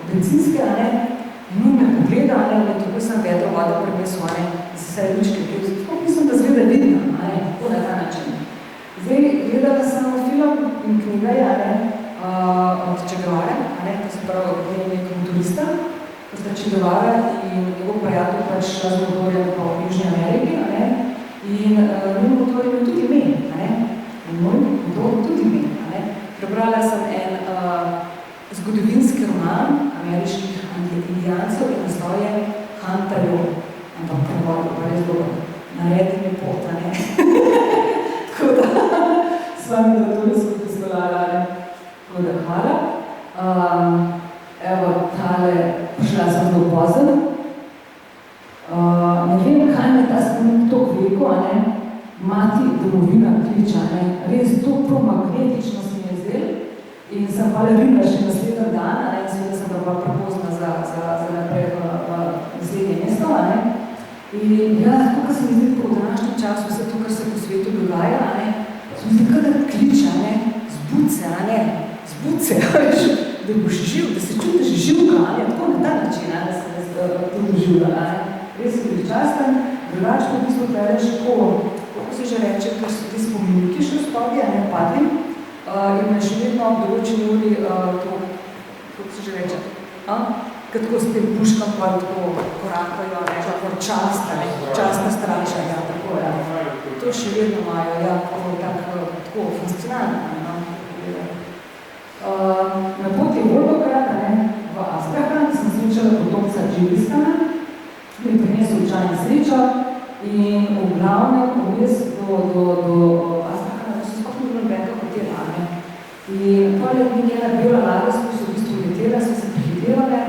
bencinske, in me pogleda, tako sem vedro voda premesu, za vse lučke, tako mislim, da zgleda vidno, tako na ta način. Zdaj, gledala sem film in knjiga je, od Che Guevare, to se pravi nekaj motorista, ko sta Che Guevare in njegov prijatelj pač šla z motorjem po Južni Ameriki, in njegov motor je tudi ime, in moj motor tudi ime. Prebrala sem en zgodovinski roman ameriških indijancev in naslov je Hunter-Jo, ampak prevod pa res dobro, naredi mi pot, tako da s vami da to nismo pozvolala, tako da hvala. Evo, tale, prišla sem do pozen. Ne vem, kaj me ta spomin toliko veliko, mati domovina kliča, res to magnetično se mi je zdel in sem balerina še naslednji dan, in seveda sem pa prepozna za naprej v naslednje mesto, in ja, tako, ko se mi zdi po današnjem času vse to, kar se po svetu dogaja, se mi zdi, kada kliča, zbuce, da boš živ, da se čutiš živka, tako na ta način, da se tudi živla, res je pričasten, drugač pa v bistvu gledaš, kako se že reče, ker so ti spominiki še v spodje, padli, in me še vedno ob določeni uri to, kako se že reče, kako s tem puškam pa tako korakajo, tako častna straža, tako, to še vedno imajo, tako fascinantno, na poti Volgograd, v Astrahan, sem srečala potomca Džingistana, ki mi prinesel očajno srečo in v glavnem vmes do Astrahana, da so sploh ni bilo nobenega hotela. In poleg njena bela ladja, ko so v bistvu letela, so se prihidelale,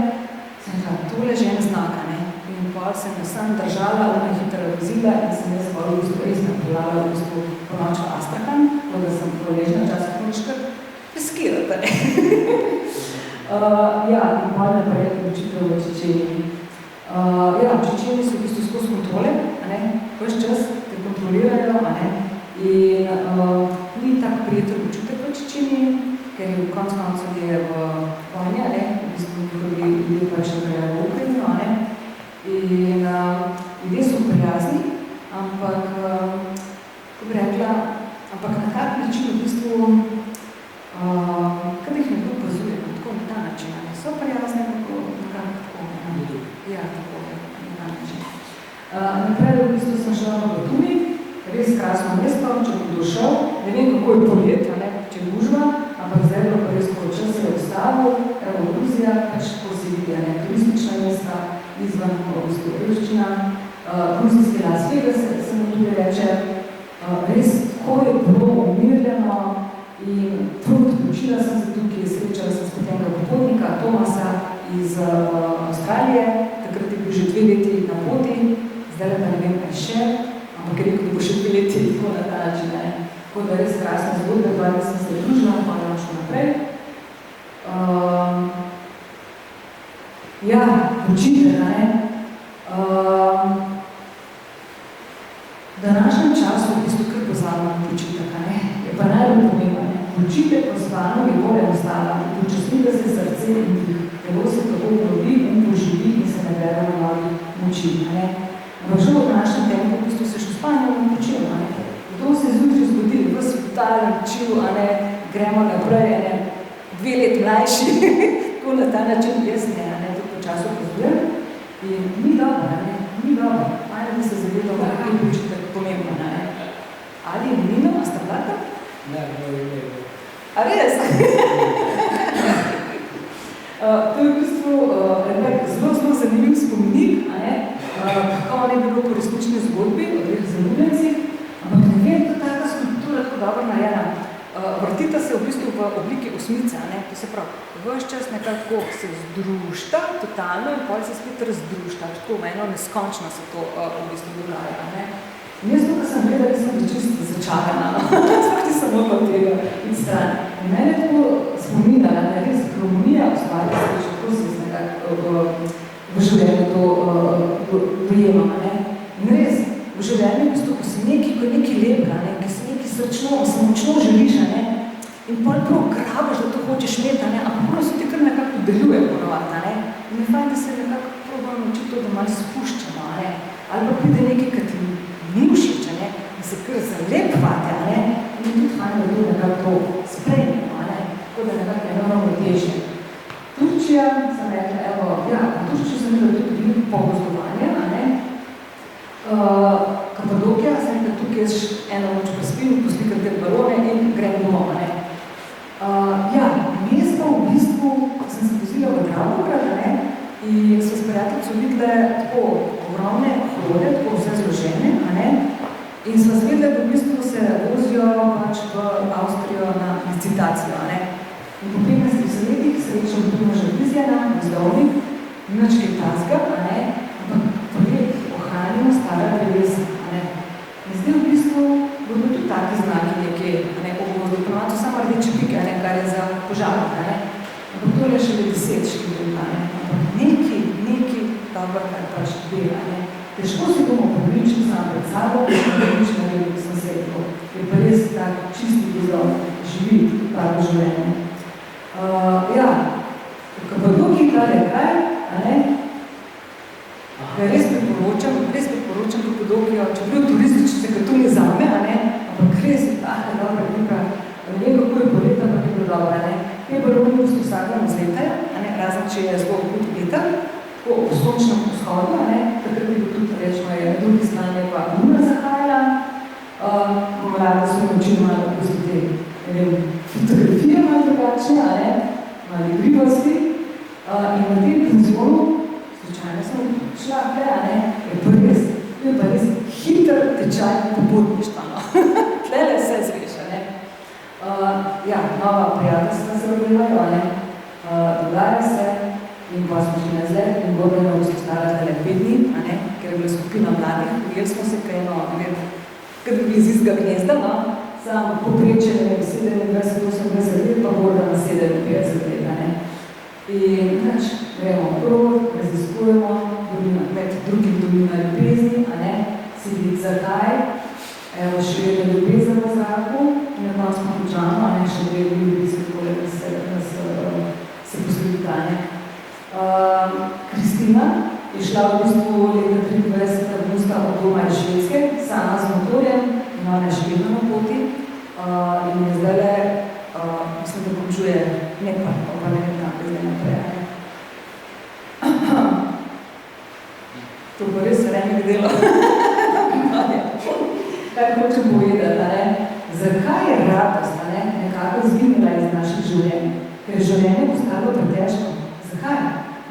sem rekla, tole že en znak, in potem sem jo sam držala, ona hitro vozila in sem jaz v bistvu res napeljala v bistvu po noč v Astrahan, tako da sem poležna časih močkar peskirata, ja, in potem naprej odločitev v Čečeniji. Ja, v Čečeniji so v bistvu skozi kontrole, ves čas te kontrolirajo, in ni tak prijeten občutek v Čečeniji, ker je v koncu je v vojni, v bistvu ljudje pa še grejo v Ukrajino, in ljudje so prijazni, ampak, ko bi rekla, ampak na tak način v bistvu kada jih nekdo opazuje, tako na ta način, so prijazne, nekako tako, ja, tako, na ta način. Naprej v bistvu sem šla v Batumi, res krasno mesto, če bi došel, ne vem, kako je polet, če je gužva, ampak zdaj bilo pa res čas se je vstavil, evo Gruzija, pač tako se vidi, turistična mesta, izvan v bistvu revščina, gruzijski Las Vegas, se mu tudi reče, res tako je bilo umirljeno, in prvo odločila sem se tukaj, srečala sem s potemnega popotnika Tomasa iz Avstralije, takrat je bil že 2 leti na poti, zdaj pa ne vem kaj še, ampak je rekel, da bo še 2 leti tako na ta način, tako da res krasna zgodba, da sem se družila, pa nam šlo naprej. Ja, počitek, v današnjem času v bistvu kar pozabljamo počitek, je pa najbolj pomembno. Počitek po spanu je bolj enostavno, počasni da se srce in dih, telo se tako obnovi in poživi in se nabere na novi moči. Ampak že v današnjem tempu v bistvu se še spanje ne počil. To se je zjutraj zgodilo, v svitalen čil, gremo naprej, 2 let mlajši, tako na ta način jaz ne, to počasno pozbujem. In ni dobro, ajde da se zavedamo, kako je počitek pomembno. Ali je Nino, a sta plaka? Ne. A res? To je v bistvu zelo zanimiv spomenik, kako on je bilo po resnični zgodbi o 2 zaljubljencih, ampak ne vem, to je taka skulptura tako dobro narejena. Vrtita se v bistvu v obliki osmice, to se pravi, ves čas nekako se združta, totalno, in potem se spet razdružta, tako eno neskončno se to v bistvu dogaja. In jaz tukaj sem gledala, sem bila čisto začarana, sploh nisem mogla tega in stran. In mene tako spominjala, res harmonija ustvarja se, še tako se nekako dojemam. In res, v življenju, ko si nekaj lepega, ki si nekaj srčno, se močno želiš, in prav grabaš, da to hočeš imeti, ampak prav se ti kar nekako deluje ponovati. In je fajn, da se nekako probamo naučiti to, da malo spuščamo, ali pa pride nekaj, ki ti ni všeč, in se kar zalepvate, in je tudi fajn, da to nekako to sprejmemo, tako da nekako je enormno težje. Turčija, sem rekla, v Turčiji sem imela tudi veliko pogozdovanja, Kapadokija, sem rekla, tukaj jaz eno noč prespim, poslikam te balone in grem domov, mesto v bistvu sem se vozila v Dravograd, in so s prijateljico videle tako ogromne hode, tako vse zložene, in smo zvedle, da v bistvu se vozijo pač v Avstrijo na licitacijo, In po 15 letih srečam Primoža Vizjana, Vzdovnik, nič kaj tazga, ampak projekt ohranimo stara drevesa, In zdaj v bistvu bodo tudi taki znaki nekje, po gozdu, ponovno samo rdeče pike, kar je za požar, ampak to je še 10 številk, ampak nekaj dobro, kar pač dela, Težko si bomo pribličili sam pred sabo, pribličili naredili sosedstvo, je pa res tak čisti gozdov, živi tako življenje. V Kapadokiji tale kraj, ga res priporočam Kapadokijo, čeprav turistične, kot to ne zame, ampak res je taka dobra klika, ne vem, kako je poleta, ampak je bilo dobro, Te baloni vsakega vzletajo, razen če je zelo hud veter, po sončnem vzhodu, takrat je tudi, rečemo, je na drugi strani pa luna zahajala, mlade so načinoma te, fotografije malo drugačne, malo igrivosti, in na tem penzionu, slučajno sem šla je pa res hiter tečaj popotništva, Tlele vse zveš, nova prijateljstva se rodinajo, dogaja se, in pa smo šli na zlet, in Gordana v bistvu stala 5 dni, ker je bila skupina mladih, ujeli smo se kaj kad bi bili z istega gnezda, samo poprečje 27-28 let, pa Gordana 57 let, In gremo okrog, raziskujemo, med drugim dolina ljubezni, sedi zakaj, še vedno ljubezen v zraku, in na koncu smo končano, še vedno ljubezni, da se posledita, Kristina je šla v bistvu leta 23. avgusta od doma iz Švedske, sama z motorjem, in ona je še vedno na poti, in je zdajle, mislim, da končuje nekaj, pa ne vem, kako je zdaj naprej. To bo res vreme delo. Kaj hočem povedati, zakaj je radost nekako izginila iz naših življenj? Ker je življenje postalo pretežko. Zakaj?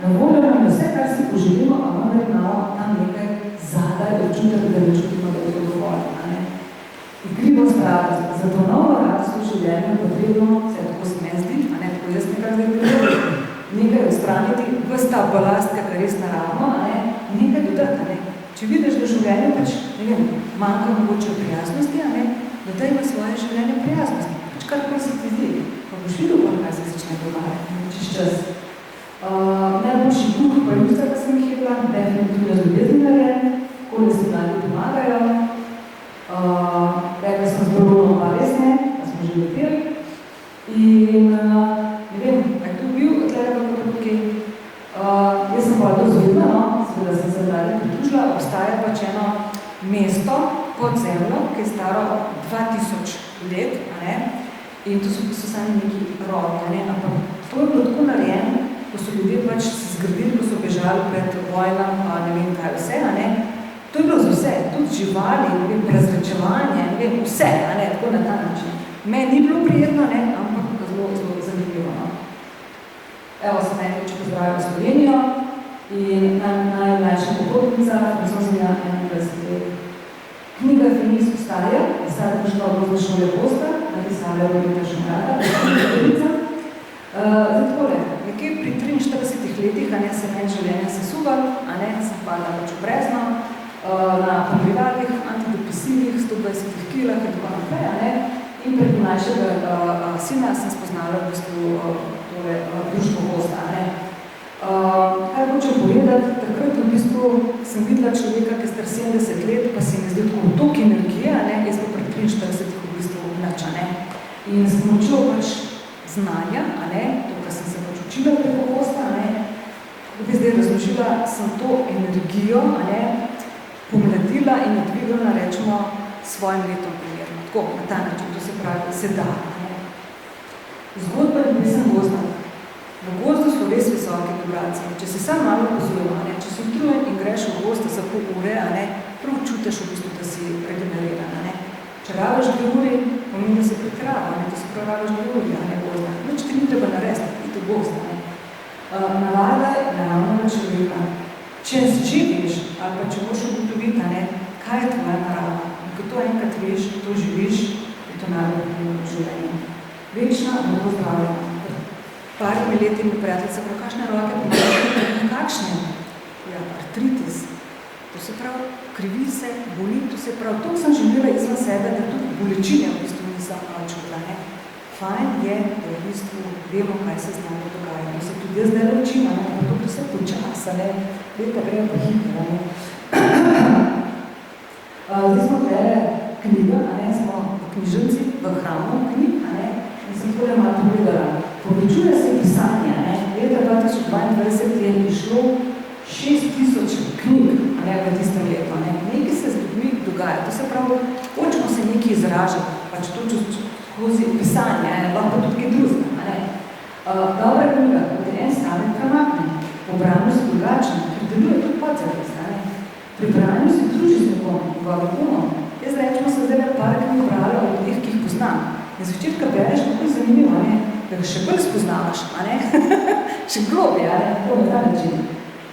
Na voljo nam je vse, kar si poželimo, a vendar imamo tam nekaj zadaj, občutek, da ne čutimo, da je to dovolj. Igrivost radost. Za to novo radost v življenju je potrebno, se tako se meni zdi, tako jaz nekaj zdaj nekaj odstraniti, ves ta balast, kar je res naravno, nekaj dodati. Če vidiš, da življenje pač, ne vem, manjka mogoče prijaznosti, dodaj ima svoje življenje prijaznosti. Pač karkoli se ti zdi, pa boš videl, kaj se začne dogajati, čez čas. Najboljši duh pa je vse, kar sem jih jedla, definitivno ljubezni narejen, koli se mladi pomagajo. Rekla sem z Balonom, pa res ne, pa smo že leteli. In ne vem, kaj tu bil, tleka kako tukaj. Jaz sem pa dozvedla, seveda sem se dalje pritužila, obstaja pač eno mesto pod zemljo, ki je staro 2000 let, in to so sami neki rovi, ampak to je bilo tako narejeno, ko so ljudje pač se zgradili, ko so bežali pred vojnam, ne vem kaj vse, to je bilo za vse, tudi živali, prezračevanje, vse, tako na ta način. Meni ni bilo prijetno, ampak zelo zanimivo. Evo, sem največ pozdravila Slovenijo in najmlajša popotnica, francoznja 21 let. Knjiga Fenis Ostarja, zdaj prišla v Vozne šole Bosta, napisala je Robita Šumrada, takole, nekje pri 43 letih, se meni življenje sesuval, sem padla pač v brezno, na pomivalih, antidepresivih, 120 kilah in tako naprej, in preko našega sina sem spoznala v bistvu družbo Bosta. Kaj hočem povedati, takrat v bistvu sem videla človeka, ki je star 70 let, pa se mi zdi tako toliko energije, jaz pa pri 43 v bistvu nič, In s pomočjo pač znanja, to, kar sem se pač učila preko hosta, da bi zdaj razložila, sem to energijo, pomladila in odvigala, rečemo, svojim letom primerno. Tako, na ta način, to se pravi, se da. Zgodba je nisem gozna. V gozdu so res visoke vibracije. Če si sam malo pozoril, če si utrujen in greš v gozd za pol ure, prav čutiš v bistvu, da si regeneriran. Če rabiš 2 uri, pomeni, da si prekrava, da si prav rabiš 2 uri, gozda. Nič ti ni treba narediti, iti v gozd. Navada je naravnega človeka. Če živiš, ali pa če boš ugotoviti, kaj je tvoja narava, in ko to enkrat veš, to živiš, je to naravno življenje. Večna, dobro zdravljena. Parimi leti mi prijateljica prav, kakšne roke pomagajo? Kakšne? Ja, artritis. To se pravi, krivi se, boli, to se pravi, to sem živela izvan sebe, da tudi bolečine v bistvu nisem čutila. Fajn je, da v bistvu vemo, kaj se z nami dogaja. In se tudi jaz zdaj učim, pa to vse počasa, leta grejo pa hitro. Zdaj smo tele knjiga, smo v knjižnici, v hramu knjig, in sem tole malo pogledala. Povečuje se pisanje, leta 2022 je išlo 6000 knjig, v tistem letu. Nekaj se z ljudmi dogaja, to se pravi, hočemo se nekaj izražati, pač to skozi pisanje, lahko tudi kaj drugega. Dobra knjiga, kot je en stavek premakne, po branju si drugačen, ker deluje tudi podzavest. Pri branju si druži z nekom, valuno. Jaz rečemo se zdaj par knjig brala od teh, ki jih poznam. In zvečetka bereš, tako je zanimivo, da ga še bolj spoznavaš, še globi, tako na ta način.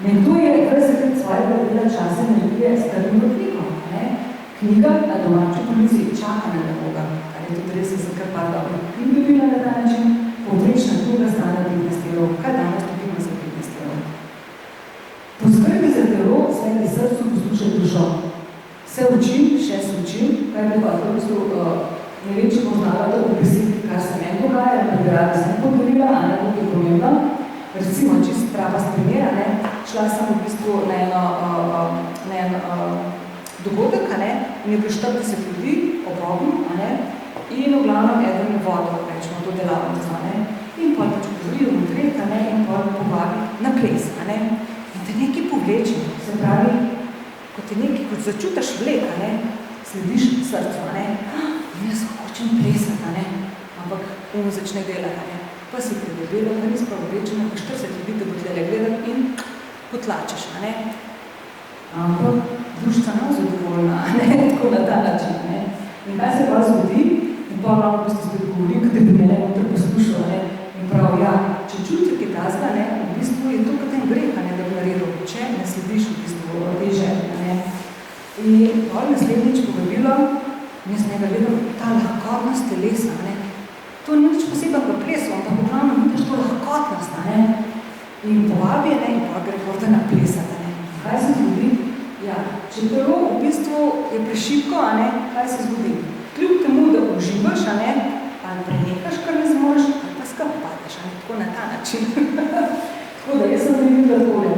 Nekdo je 20 svojega dela časa energije stavil v knjigo. Knjiga na domači policiji čaka na nekoga, kar je tudi res za kar par dobro. In bi bila na ta način povprečna knjiga stane 15 evrov, kaj danes dobimo za 15 evrov. Poskrbi za telo, sveti srcu, poslušaj dušo. Se učim, še se učim, kaj bi pa v bistvu ne vem, če poznala to obesiti, kar se meni dogaja, da bi rada sem podarila, to je pomembno. Recimo, čist trapast primer, šla sem v bistvu na en dogodek, in je bilo 40 ljudi ob robu, in v glavnem eden je vodil, rečemo, to delavnico, in pol pač govorijo v treh, in pol povabi na ples, in te nekaj povleče, se pravi, ko te nekaj, kot začutaš vlek, slediš srcu, jaz hočem plesati, ampak začne delati, pa si predebelo, da nis pa vlečeno, pa 40 ljudi te bo tlele gledati in potlačeš, ampak društveno zadovoljna, tako na ta način. In kaj se pa zgodi, in pa vam v bistvu spet govorim, kaj bi mene notri poslušal, in prav, ja, če čuti kaj tazga, v bistvu je to kot en greh, da bi naredil, če ne slediš v bistvu te želje. In pol naslednjič povabilo, jaz njega gledam, ta lahkotnost telesa, to ni nič posebej v plesu, ampak v glavnem vidiš to lahkotnost, in povabi, in pa gre horda na plesati, Kaj se zgodi? Ja, če telo v bistvu je prešibko, kaj se zgodi? Kljub temu, da uživaš, ali prenekaš, kar ne zmoreš, ali pa skrb padeš, tako na ta način. Tako da, jaz sem videla tole,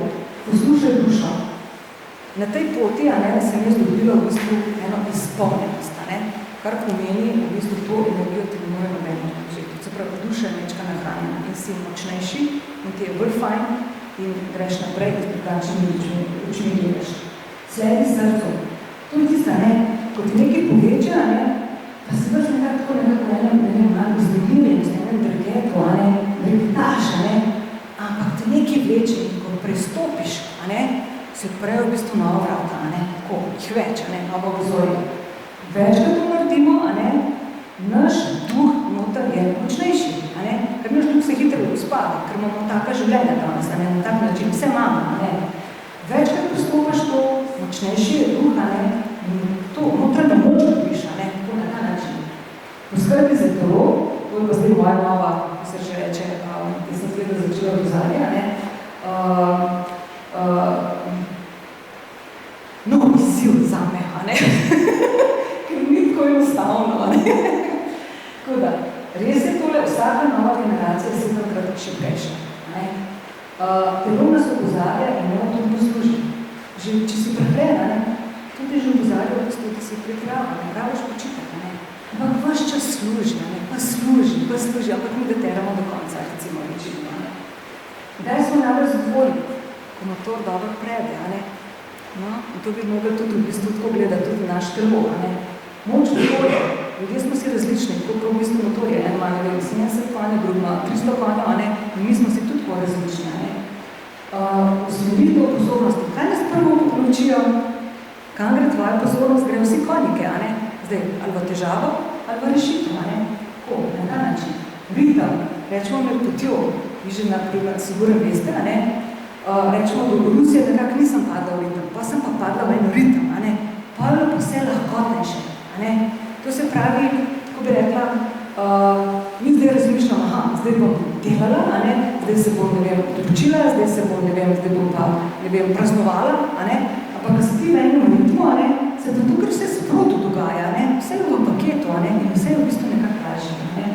poslušaj dušo. Na tej poti, sem jaz dobila v bistvu eno izpolnjenost, kar pomeni v bistvu to energijo, ti ne more nobeno žeti. Se pravi, duša je nečka nahranjena in si močnejši in ti je bolj fajn in greš naprej, in drugačnimi očmi gledaš. Sledi srcu. To je tista, ko ti nekaj poveča, pa se vrš nekako malo vznemirjenost, drgeto, drgetaš, ampak te nekaj vleče in ko prestopiš, se odprejo v bistvu nova vrata, tako, jih več, novo obzorje. Večkrat to naredimo, naš duh noter je močnejši, ker naš duh se hitro uspava, ker imamo taka življenja danes, na tak način, vse imamo, Večkrat pristopaš to, močnejši je duh, in to notranja moč dobiš, tako na ta način. Poskrbi za telo, to je pa zdaj moja nova, ko se že reče, ki sem zdaj začela v zadnje, novi izziv zame, ker ni tako enostavno, Tako da, res je tole, vsaka nova generacija je 7-krat šibkejša, Telo nas opozarja in moramo tudi poslušati. Že če si prehrena, tudi že opozarja, da si prehrava, ne rabiš počitati, ne. Ampak vaš čas služi, ne, pa služi, ampak mi da teramo do konca, recimo rečimo, ne. Kdaj smo najbolj zadovoljni, ko motor dobro prede, ne. No, in to bi mogli tudi v bistvu tako gledati tudi naš telo, ne. Moč motorja, ljudje smo si različni, koliko v bistvu motor je, en ima 70 konja, drug ima 300 konja, ne, in mi smo si tudi tako različni, ne. Usmeritev pozornosti, kaj nas prvo poklučijo, kam gre tvoja pozornost, gre vsi konjike, a ne, zdaj, ali v težavo, ali v rešitev, a ne, tako, na ta način. Ritem, rečemo med potjo, vi že naprimer sigurno veste, a ne, rečemo, do Rusije nekako nisem padla v ritem, pa sem pa padla v en ritem, a ne, pa je pa vse lahkotnejše, a ne, to se pravi, ko bi rekla, mi zdaj razmišljamo, zdaj bom delala, a ne, zdaj se bom, ne vem, odločila, zdaj se bom, ne vem, zdaj bom pa, ne vem, praznovala, a ne, ampak ko se ti v enem ritmu, a ne, se to tukaj vse sproto dogaja, a ne, vse je v paketu, a ne, in vse je v bistvu nekako lažje, a ne.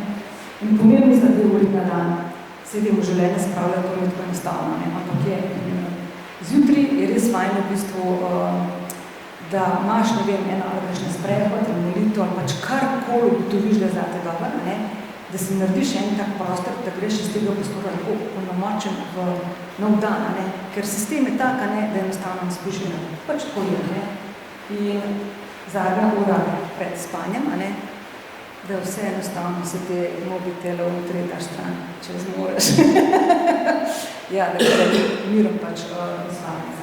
In pomembno za 2 uri na dan, sedim v življenje spravljati, to je tako enostavno, ne, ampak je, zjutraj je res fajn v bistvu, da imaš, ne vem, eno ali greš na sprehod, molitev, ali pač karkoli ugotoviš, da je zate dobro, ne, da si narediš en tak prostor, da greš iz tega prostora tako polnomočen v nov dan, ne, ker sistem je tak, ne, da enostavno ne spiš in pač tako je, ne. In zadnja ura pred spanjem, a ne, da vse enostavno se te mobitele v tretja stran, če zmoreš. Ja, da gre mirom pač izvanca.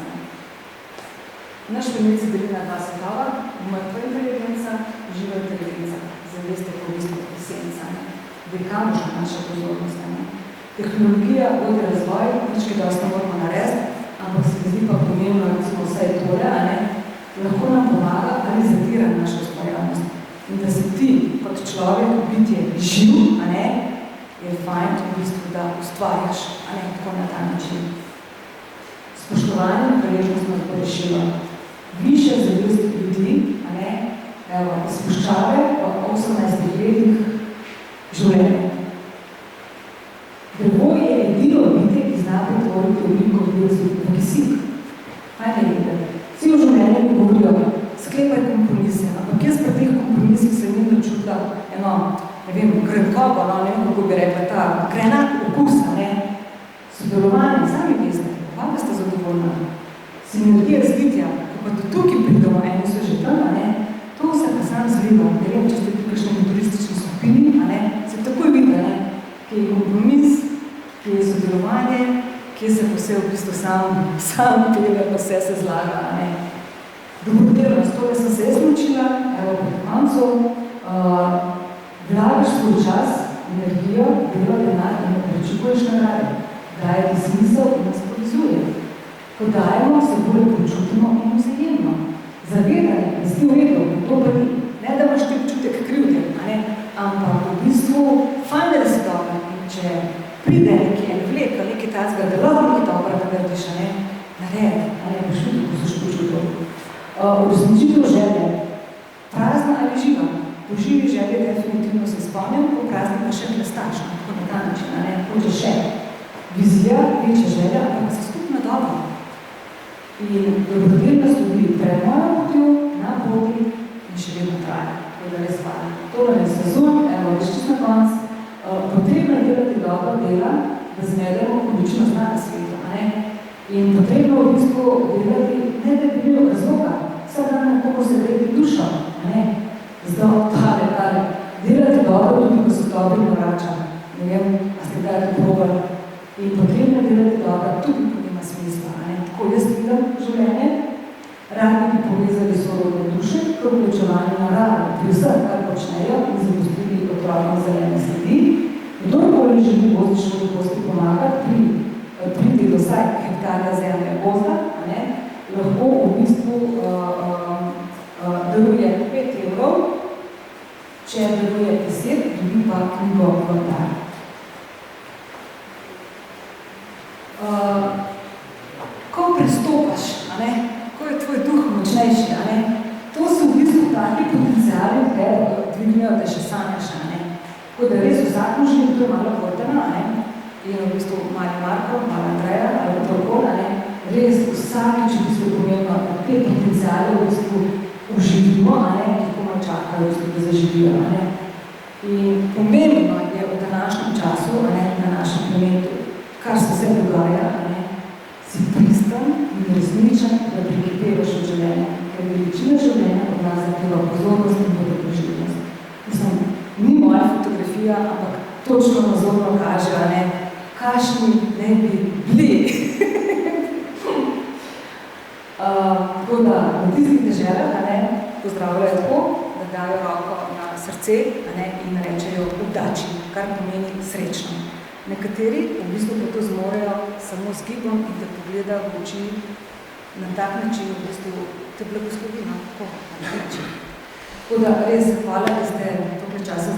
Naš planet se deli na 2 svetova, mrtva inteligenca, živa inteligenca, zaveste po v bistvu esenca, ne. Dekamo še naša pozornost, ne. Tehnologija vodi razvoj, nič kaj dosti moramo narediti, ampak se mi zdi pa pomembno, recimo vsaj tole, a ne, lahko nam pomaga ali zatira našo ustvarjalnost. In da si ti kot človek bitje živ, a ne, je fajn v bistvu, da ustvarjaš, a ne, tako na ta način. Spoštovanje in hvaležnost nas bo rešilo. Više zavest ljudi, a ne, evo, izpuščave v 18 letih življenja. Drevo je edino bitje, ki zna pretvoriti ogljikov dioksid v kisik. Fajn je videti. Vsi v življenju mi govorijo, sklepaj kompromise, ampak jaz pri teh kompromisih se ni načutila eno, ne vem, grenkobo, no, ne vem, kako bi rekla, ta grenak okus, a ne, sodelovanje, sami veste, pa ste zadovoljna. Sinergija zbitja, ko pa do tukaj pridemo, eni so že tam, a ne, to se pa sam zliva, ne vem, če ste tukaj kakšni motoristični skupini, a ne, se takoj vidi, ne, ki je kompromis, ki je sodelovanje, ki se pa vse v bistvu sam pele, pa vse se zlaga, a ne. Dobrodelnost, tole sem se jaz naučila, evo pred koncu, vlagaš svoj čas, energijo, delo, denar in ne pričakuješ nagrade. Daje ti smisel in nas povezuje. Ko dajemo, se bolj počutimo in vzajemno. Zavedanje, da si v redu, to pa ni. Ne, da imaš ti občutek krivde, a ne, ampak v bistvu fajn, da si dobro. In če pride neki en vlek, neki tazga, da lahko nekaj dobro nagradiš, a ne, naredi, a ne, boš videl, ko so počutil. Uresničitev želje, prazna ali živa. Po živi želje definitivno se spomnim, po prazni pa še klestaš, tako na ta način, a ne, hoče še. Vizija, večja želja, ampak se skupno dobro. In dobrodelnost ljudi pred mojo potjo, na poti in še vedno traja, tako da res hvala. Tole je sezon, evo, veš čist na konc. Potrebno je delati dobro dela, da zmedemo količino zna na svetu, a ne. In potrebno v bistvu delati, ne da bi bilo razloga, vsak dan kako se gredi dušo, a ne. Zdaj, tale. Delati dobro, tudi ko se dobri ne vrača. Ne vem, a ste kdaj to probali. In potrebno delati dobro, tudi ko nima smisla, a ne. Tako jaz vidim življenje, radi bi povezali sorodne duše, k vključevanju narave, pri vsem, kar počnejo in zapustili otrokom zelene sledi. Kdorkoli želi gozdično gosti pomagati priti do vsaj hektarja zemlje gozda, a ne, lahko v bistvu daruje 5 evrov, če daruje 10, dobi pa knjigo v dar. Ko pristopaš, a ne, ko je tvoj duh močnejši, a ne, to so v bistvu taki potenciali, ki dvignejo, da še sanjaš, a ne. Tako da res vsak možni, to je malo Kortena, a ne, in v bistvu mali Marko, mali Andreja, vsakič v bistvu pomembno, da te potenciale v bistvu uživimo, ki komaj čakajo, v bistvu, da zaživijo. In pomembno je v današnjem času, na našem planetu, kar se vse dogaja, si pristan in resničen, da prikitevaš v življenje, ker veličina življenja od nas zahteva pozornost in dobrodoživnost. Mislim, ni moja fotografija, ampak točno nazorno kaže, kakšni ne bi bili. Tako da v tistih deželah pozdravljajo tako, da dajo roko na srce in rečejo udači, kar pomeni srečno. Nekateri v bistvu pa to zmorejo samo z gibom in te pogleda v oči na tak način, v bistvu te blagoslovi, tako na način. Tako da res hvala, da ste toliko časa